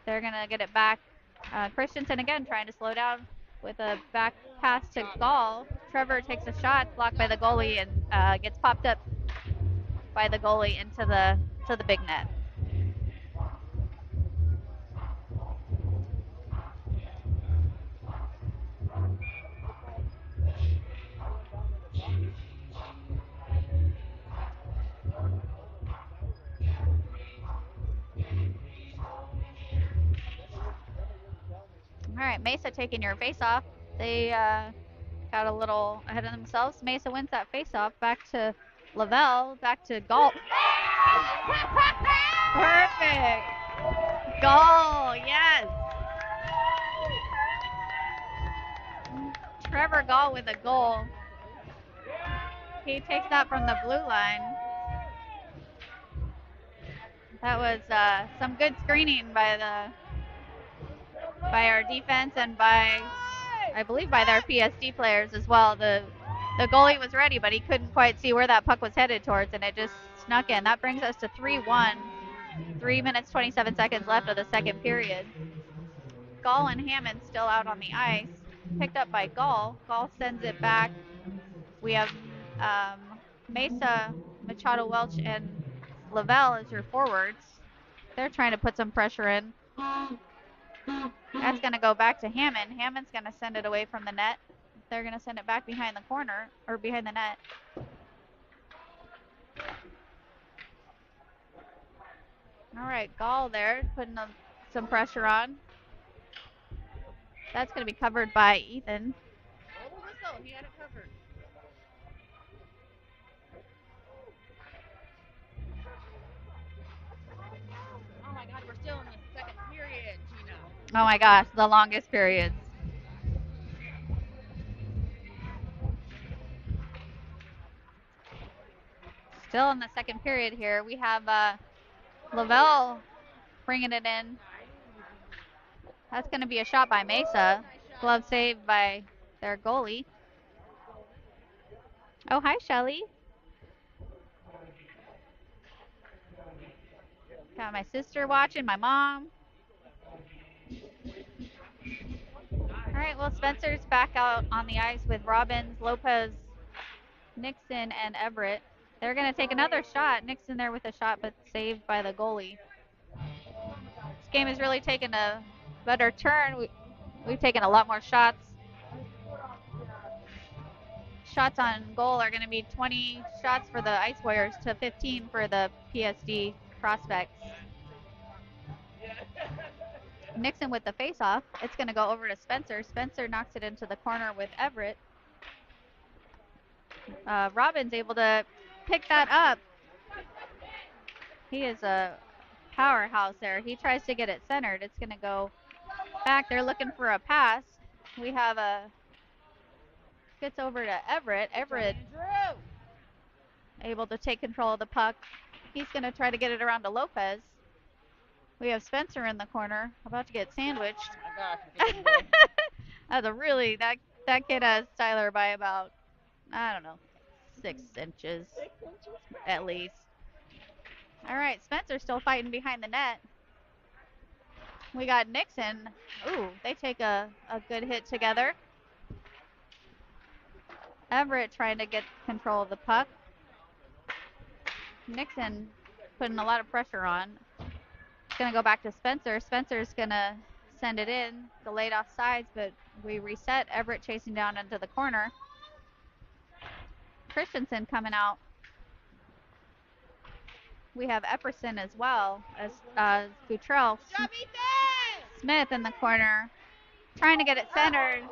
They're going to get it back. Christensen again trying to slow down with a back pass to Gall. Trevor takes a shot, blocked by the goalie, and gets popped up by the goalie into the big net. All right, Mesa taking your face off. They got a little ahead of themselves. Mesa wins that face off. Back to Lavelle. Back to Gall. Perfect. Gall, yes. Trevor Gall with a goal. He takes that from the blue line. That was some good screening by our defense and by, I believe, by their PSD players as well. The goalie was ready, but he couldn't quite see where that puck was headed towards, and it just snuck in. That brings us to 3-1. 3 minutes, 27 seconds left of the second period. Gall and Hammond still out on the ice. Picked up by Gall. Gall sends it back. We have Mesa, Machado Welch, and Lavelle as your forwards. They're trying to put some pressure in. That's going to go back to Hammond. Hammond's going to send it away from the net. They're going to send it back behind the corner, or behind the net. All right, Gall there, putting some pressure on. That's going to be covered by Ethan. He had it covered. Oh my God, we're still in the second period, Gina. Oh my gosh, the longest periods. Still in the second period here. We have Lavelle bringing it in. That's going to be a shot by Mesa. Glove saved by their goalie. Oh, hi, Shelly. Got my sister watching, my mom. All right, well, Spencer's back out on the ice with Robbins, Lopez, Nixon, and Everett. They're going to take another shot. Nixon there with a shot, but saved by the goalie. This game has really taken a better turn. We've taken a lot more shots. Shots on goal are going to be 20 shots for the Ice Warriors to 15 for the PSD Prospects. Nixon with the face-off. It's going to go over to Spencer. Spencer knocks it into the corner with Everett. Robbins able to pick that up. He is a powerhouse there. He tries to get it centered. It's going to go back. They're looking for a pass. We have gets over to Everett. Everett able to take control of the puck. He's going to try to get it around to Lopez. We have Spencer in the corner, about to get sandwiched. Oh my gosh, it's a big boy. That's a really that kid has Tyler by about, I don't know, 6 inches at least. All right, Spencer still fighting behind the net. We got Nixon. Ooh, they take a good hit together. Everett trying to get control of the puck. Nixon putting a lot of pressure on. It's going to go back to Spencer. Spencer's going to send it in. Delayed off sides, but we reset. Everett chasing down into the corner. Christensen coming out. We have Epperson as well as Futrell. Smith in the corner, trying to get it centered.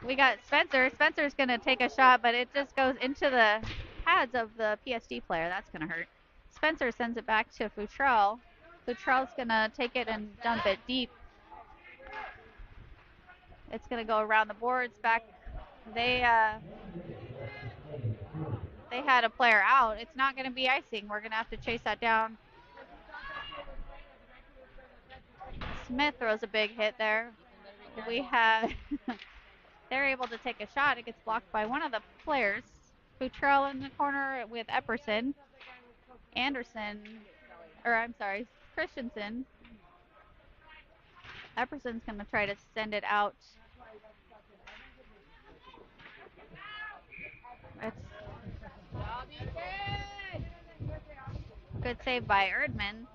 We got Spencer. Spencer's going to take a shot, but it just goes into the pads of the PSD player. That's going to hurt. Spencer sends it back to Futrell. Futrell's going to take it and dump it deep. It's going to go around the boards back. They had a player out. It's not going to be icing. We're going to have to chase that down. Smith throws a big hit there. We have they're able to take a shot. It gets blocked by one of the players. Futrell in the corner with Epperson. Christensen. Epperson's going to try to send it out. It's good save by Erdman.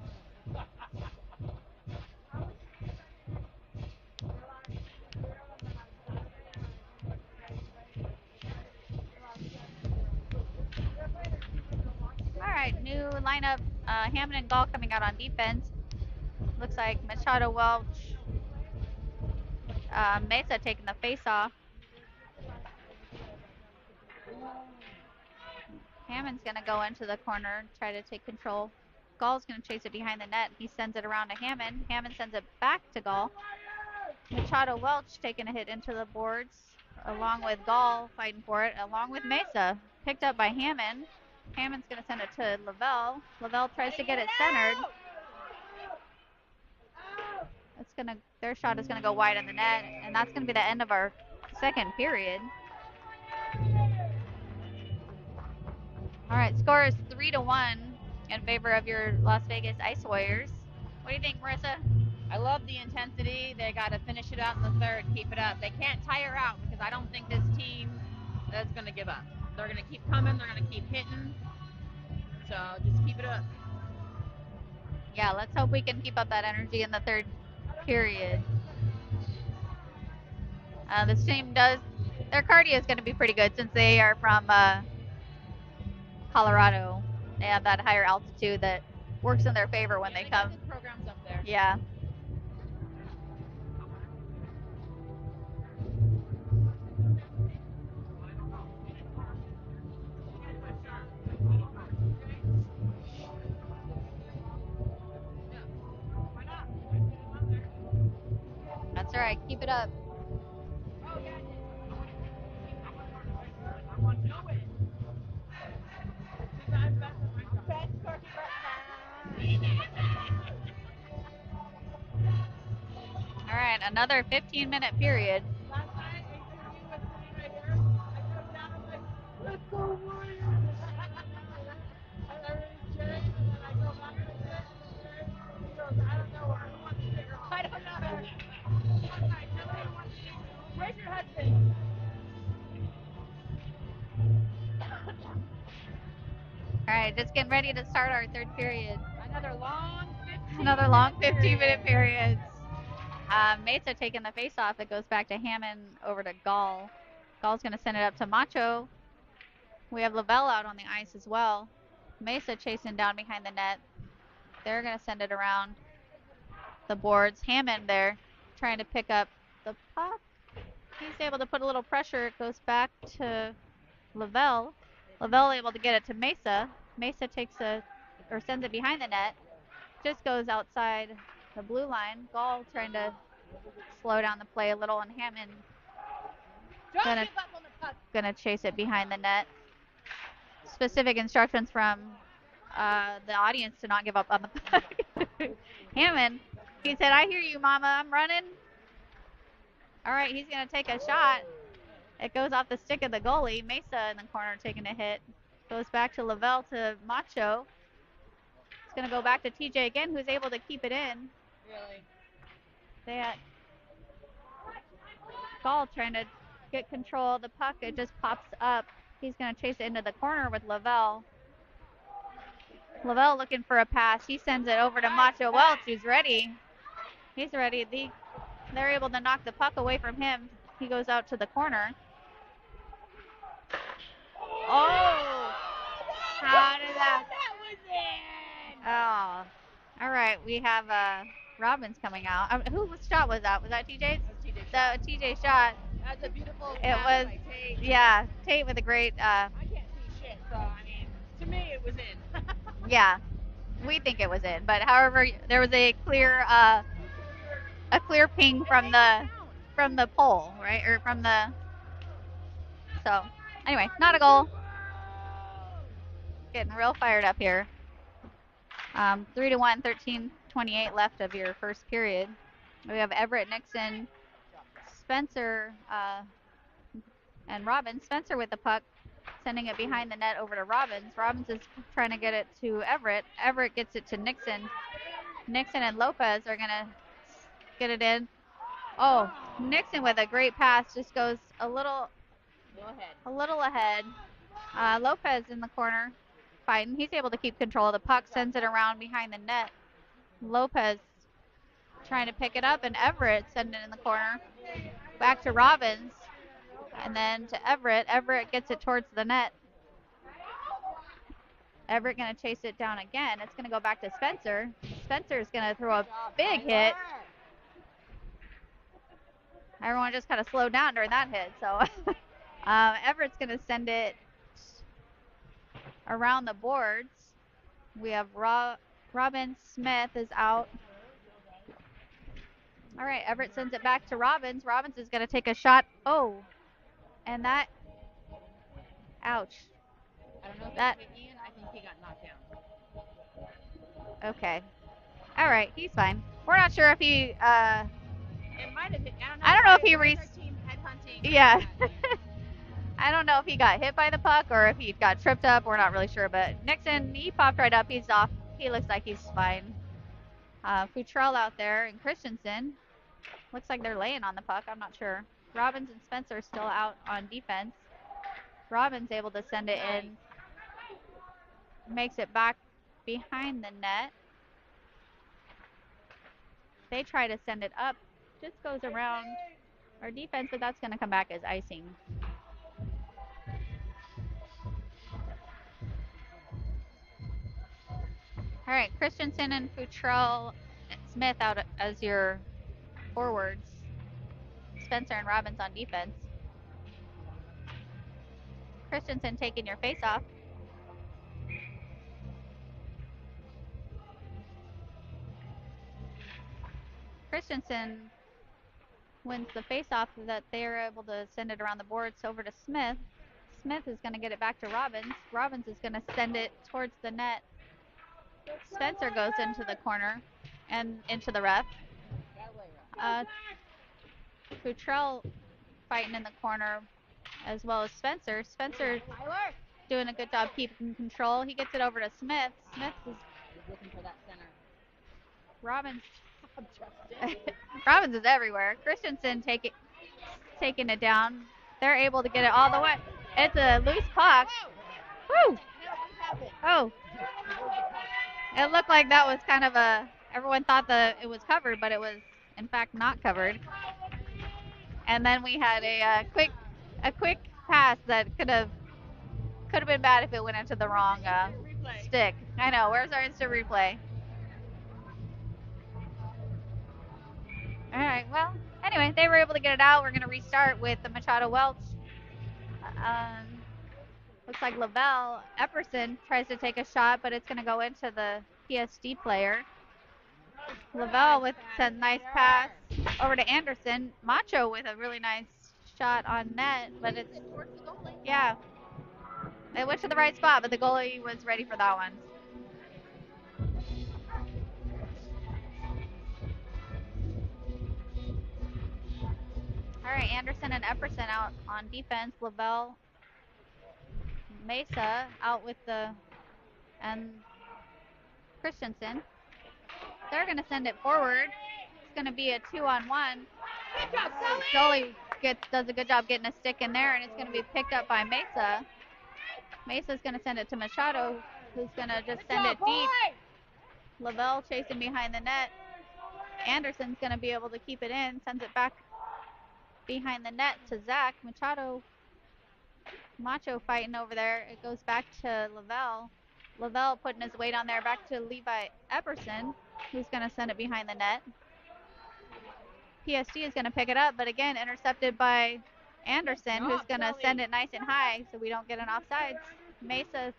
All right, new lineup. Hammond and Gall coming out on defense. Looks like Machado, Welch, Mesa taking the face off. Hammond's going to go into the corner, try to take control. Gall's going to chase it behind the net. He sends it around to Hammond. Hammond sends it back to Gall. Machado, Welch taking a hit into the boards, along with Gall fighting for it, along with Mesa. Picked up by Hammond. Hammond's going to send it to Lavelle. Lavelle tries to get it centered. Their shot is going to go wide in the net, and that's going to be the end of our second period. All right, score is 3-1 in favor of your Las Vegas Ice Warriors. What do you think, Marissa? I love the intensity. They got to finish it out in the third, keep it up. They can't tire out because I don't think this team is going to give up. They're going to keep coming. They're going to keep hitting. So just keep it up. Yeah, let's hope we can keep up that energy in the third period. This team their cardio is going to be pretty good since they are from Colorado. They have that higher altitude that works in their favor when they come. Got good programs up there. Yeah. That's all right. Keep it up. All right, another 15-minute period. All right, just getting ready to start our third period. Another long 15-minute period. Mesa taking the face off. It goes back to Hammond over to Gall. Gall's going to send it up to Macho. We have Lavelle out on the ice as well. Mesa chasing down behind the net. They're going to send it around the boards. Hammond there trying to pick up the puck. He's able to put a little pressure. It goes back to Lavelle. Lavelle able to get it to Mesa. Mesa sends it behind the net. Just goes outside the blue line. Gall trying to slow down the play a little, and Hammond gonna chase it behind the net. Specific instructions from the audience to not give up on the puck. Hammond, he said, I hear you, Mama. I'm running. All right, he's going to take a shot. It goes off the stick of the goalie. Mesa in the corner taking a hit. Goes back to Lavelle to Macho. It's going to go back to TJ again, who's able to keep it in. Really? They had Gall trying to get control of the puck. It just pops up. He's going to chase it into the corner with Lavelle. Lavelle looking for a pass. He sends it over to Macho Welch, who's ready. He's ready. They're able to knock the puck away from him. He goes out to the corner. Oh! How did that? That was in! Oh. All right, we have Robbins coming out. Whose shot was that? Was that TJ's? That was TJ's The TJ shot. That's a beautiful It pass was, by Tate. yeah, Tate with a great, I can't see shit, so I mean, to me it was in. yeah, we think it was in. But however, there was a clear ping from the pole, right, or from the. So anyway, not a goal. Getting real fired up here. 3-1, 13:28 left of your first period. We have Everett, Nixon, Spencer, and Robbins. Spencer with the puck, sending it behind the net over to Robbins. Robbins is trying to get it to Everett. Everett gets it to Nixon. Nixon and Lopez are going to get it in. Oh, Nixon with a great pass just goes a little ahead. Lopez in the corner fighting. He's able to keep control of the puck, sends it around behind the net. Lopez trying to pick it up, and Everett sending it in the corner. Back to Robbins, and then to Everett. Everett gets it towards the net. Everett going to chase it down again. It's going to go back to Spencer. Spencer's going to throw a big hit. Everyone just kind of slowed down during that hit. So Everett's going to send it around the boards. We have Robin Smith is out. All right, Everett sends it back to Robbins. Robbins is going to take a shot. Oh, and that, ouch. I don't know if that hit Ian. I think he got knocked down. Okay. All right, he's fine. We're not sure if he. It might have hit. I don't know if he Where's our team headhunting? Yeah. I don't know if he got hit by the puck or if he got tripped up. We're not really sure. But Nixon, he popped right up. He's off. He looks like he's fine. Futrell out there and Christensen. Looks like they're laying on the puck. I'm not sure. Robbins and Spencer still out on defense. Robbins able to send it in. Makes it back behind the net. They try to send it up. Just goes around our defense, but that's going to come back as icing. All right, Christensen and Futrell Smith out as your forwards. Spencer and Robbins on defense. Christensen taking your face off. Christensen wins the face-off that they're able to send it around the boards over to Smith. Smith is going to get it back to Robbins. Robbins is going to send it towards the net. Spencer goes into the corner and into the ref. Futrell fighting in the corner as well as Spencer. Spencer doing a good job keeping control. He gets it over to Smith. Smith is looking for that center. Robbins. Robbins is everywhere. Christensen taking it down. They're able to get it all the way. It's a loose puck. Woo! Oh. It looked like that was kind of everyone thought that it was covered, but it was in fact not covered. And then we had a quick pass that could have been bad if it went into the wrong stick. I know. Where's our instant replay? All right. Well, anyway, they were able to get it out. We're going to restart with the Machado Welch. Looks like Lavelle Epperson tries to take a shot, but it's going to go into the PSD player. Lavelle with a nice pass over to Anderson. Macho with a really nice shot on net, but it's towards the goalie. Yeah. It went to the right spot, but the goalie was ready for that one. All right, Anderson and Epperson out on defense. Lavelle, Mesa out with and Christensen. They're going to send it forward. It's going to be a 2-on-1. Sully does a good job getting a stick in there, and it's going to be picked up by Mesa. Mesa's going to send it to Machado, who's going to just send it deep. Lavelle chasing behind the net. Anderson's going to be able to keep it in, sends it back behind the net to Zach. Macho fighting over there. It goes back to Lavelle. Lavelle putting his weight on there, back to Levi Epperson, who's going to send it behind the net. PSD is going to pick it up, but again, intercepted by Anderson, who's going to send it nice and high so we don't get an offsides. Mesa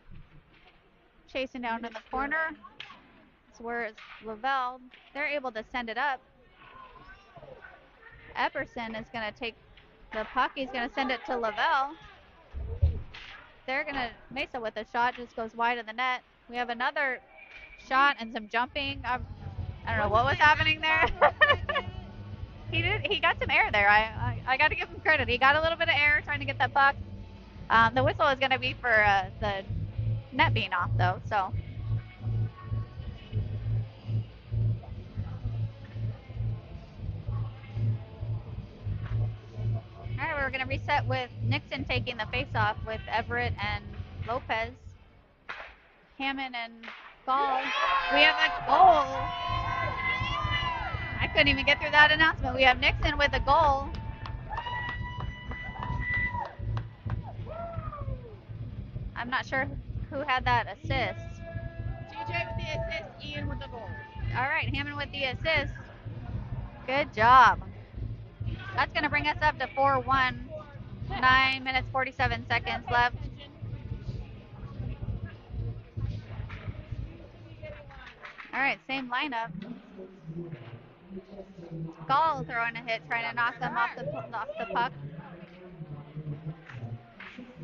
chasing down in the corner. So where's Lavelle? They're able to send it up. Epperson is going to take the puck. He's going to send it to Lavelle. They're going to, Mesa with a shot, just goes wide of the net. We have another shot and some jumping. I don't know what was happening there. He got some air there. I got to give him credit. He got a little bit of air trying to get that puck. The whistle is going to be for the net being off, though. So. All right, we're going to reset with Nixon taking the face-off with Everett and Lopez. Hammond and Gall. We have a goal. I couldn't even get through that announcement. We have Nixon with a goal. I'm not sure who had that assist. TJ with the assist, Ian with the goal. All right, Hammond with the assist. Good job. That's going to bring us up to 4-1. 9 minutes, 47 seconds left. All right, same lineup. Gall throwing a hit, trying to knock them off the puck.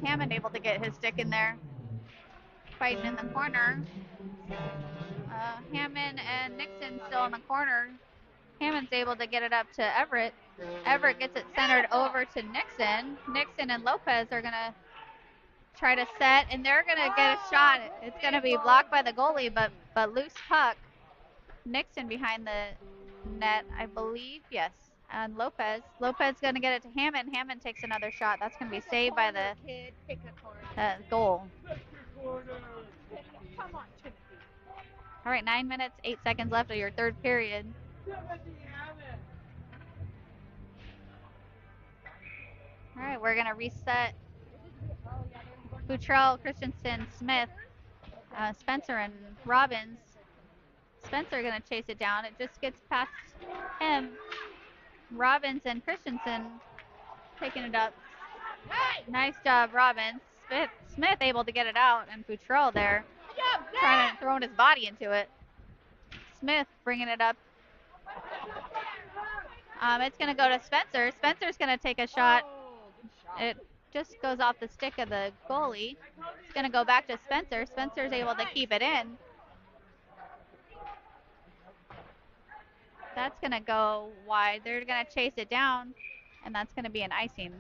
Hammond able to get his stick in there. Fighting in the corner. Hammond and Nixon still in the corner. Hammond's able to get it up to Everett. Everett gets it centered over to Nixon. Nixon and Lopez are going to try to set, and they're going to get a shot. It's going to be blocked by the goalie, but loose puck. Nixon behind the net, I believe. Yes. And Lopez going to get it to Hammond. Hammond takes another shot. That's going to be saved by the goal. All right, 9 minutes, 8 seconds left of your third period. All right, we're going to reset. Futrell, Christensen, Smith, Spencer, and Robbins. Spencer going to chase it down. It just gets past him. Robbins and Christensen taking it up. Nice job, Robbins. Smith able to get it out, and Futrell there trying to throw his body into it. Smith bringing it up. It's going to go to Spencer. Spencer's going to take a shot. It just goes off the stick of the goalie. It's going to go back to Spencer. Spencer's able to keep it in. That's going to go wide. They're going to chase it down, and that's going to be an icing.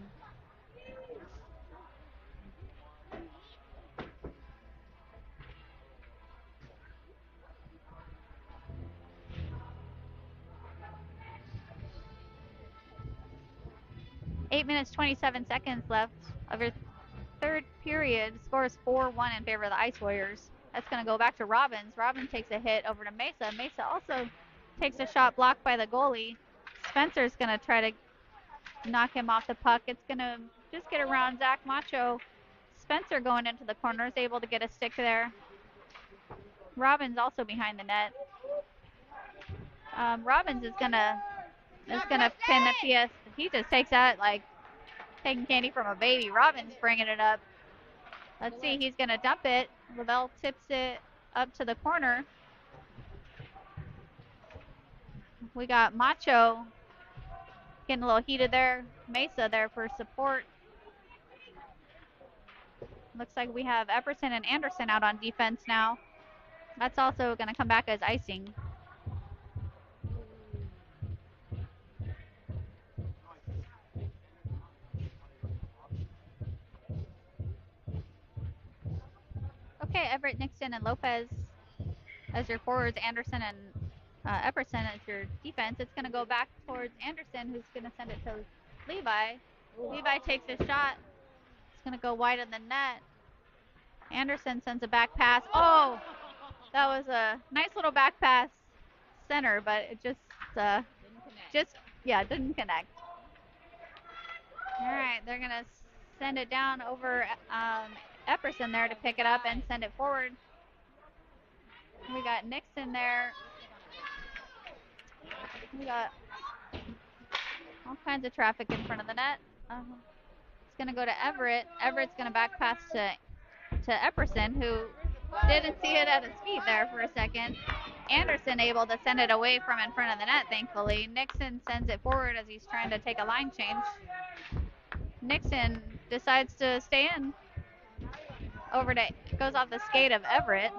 Eight minutes, 27 seconds left of your third period. Score is 4-1 in favor of the Ice Warriors. That's going to go back to Robbins. Robbins takes a hit over to Mesa. Mesa also takes a shot blocked by the goalie. Spencer's going to try to knock him off the puck. It's going to just get around Zach Macho. Spencer going into the corner is able to get a stick there. Robbins also behind the net. Robbins is gonna pin the PS. He just takes that like taking candy from a baby. Robbins bringing it up. Let's see, he's gonna dump it. Lavelle tips it up to the corner. We got Macho getting a little heated there. Mesa there for support. Looks like we have Epperson and Anderson out on defense now. That's also going to come back as icing. Okay, Everett, Nixon, and Lopez as your forwards. Anderson and Epperson as your defense. It's going to go back towards Anderson, who's going to send it to Levi. Levi takes a shot. It's going to go wide of the net. Anderson sends a back pass. Oh, that was a nice little back pass center, but it just didn't connect. All right, they're going to send it down over Epperson there to pick it up and send it forward. We got Nixon there. We got all kinds of traffic in front of the net. It's going to go to Everett. Everett's going to back pass to Epperson, who didn't see it at his feet there for a second. Anderson able to send it away from in front of the net, thankfully. Nixon sends it forward as he's trying to take a line change. Nixon decides to stay in. Goes off the skate of Everett.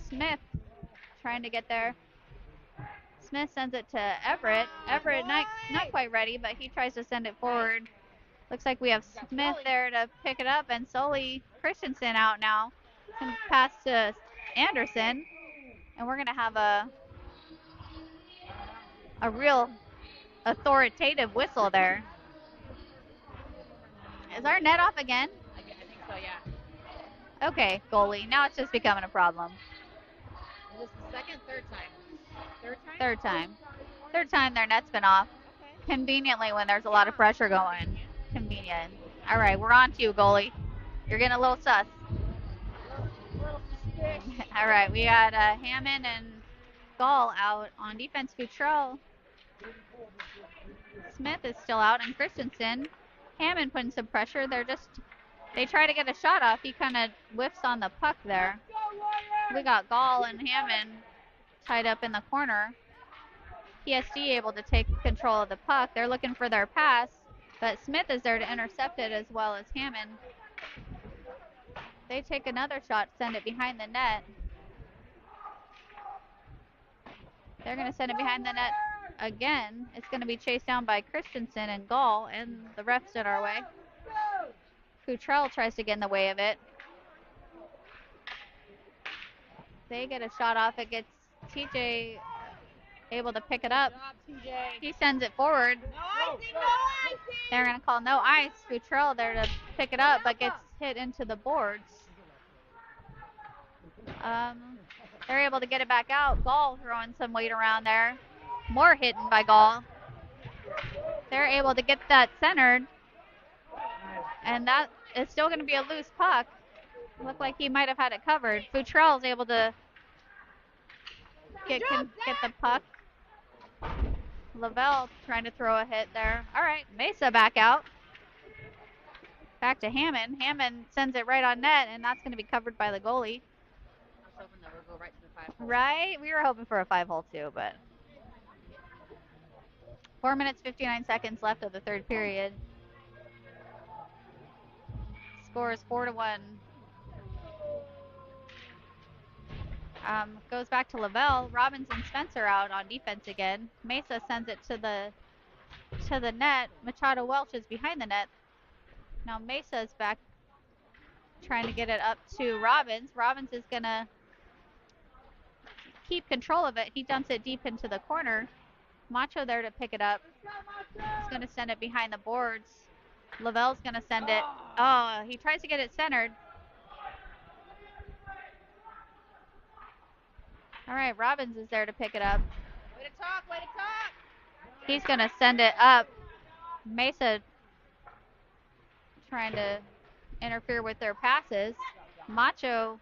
Smith trying to get there. Smith sends it to Everett. Everett not quite ready, but he tries to send it forward. Looks like we have Smith there to pick it up, and Sully Christensen out now. Can pass to Anderson, and we're gonna have a real authoritative whistle there. Is our net off again? I think so, yeah. Okay, goalie. Now it's just becoming a problem. Is this the second, third time? Third time. Third time their net's been off. Okay. Conveniently when there's a lot of pressure going. Convenient. All right, we're on to you, goalie. You're getting a little sus. All right, we got Hammond and Gall out on defense. Futrell. Smith is still out, and Christensen. Hammond putting some pressure. They try to get a shot off. He kind of whiffs on the puck there. We got Gall and Hammond tied up in the corner. PSD able to take control of the puck. They're looking for their pass, but Smith is there to intercept it as well as Hammond. They take another shot, send it behind the net. They're going to send it behind the net again. It's going to be chased down by Christensen and Gall, and the ref's in our way. Futrell tries to get in the way of it. They get a shot off. It gets TJ able to pick it up. He sends it forward. They're going to call no ice. Futrell there to pick it up, but gets hit into the boards. They're able to get it back out. Gall throwing some weight around there. More hitting by Gall. They're able to get that centered. And that is still going to be a loose puck. Looked like he might have had it covered. Futrell is able to get the puck. Lavelle trying to throw a hit there. All right, Mesa back out. Back to Hammond. Hammond sends it right on net, and that's going to be covered by the goalie. I was hoping that we'll go right to the 5-hole. Right? We were hoping for a 5-hole too, but 4 minutes, 59 seconds left of the third period. Score is 4-1. Goes back to Lavelle. Robbins and Spencer out on defense again. Mesa sends it to the net. Machado Welch is behind the net. Now Mesa is back trying to get it up to Robbins. Robbins is going to keep control of it. He dumps it deep into the corner. Macho there to pick it up. He's going to send it behind the boards. Lavelle's going to send it. Oh, he tries to get it centered. All right, Robbins is there to pick it up. Way to talk, way to talk. He's going to send it up. Mesa trying to interfere with their passes. Macho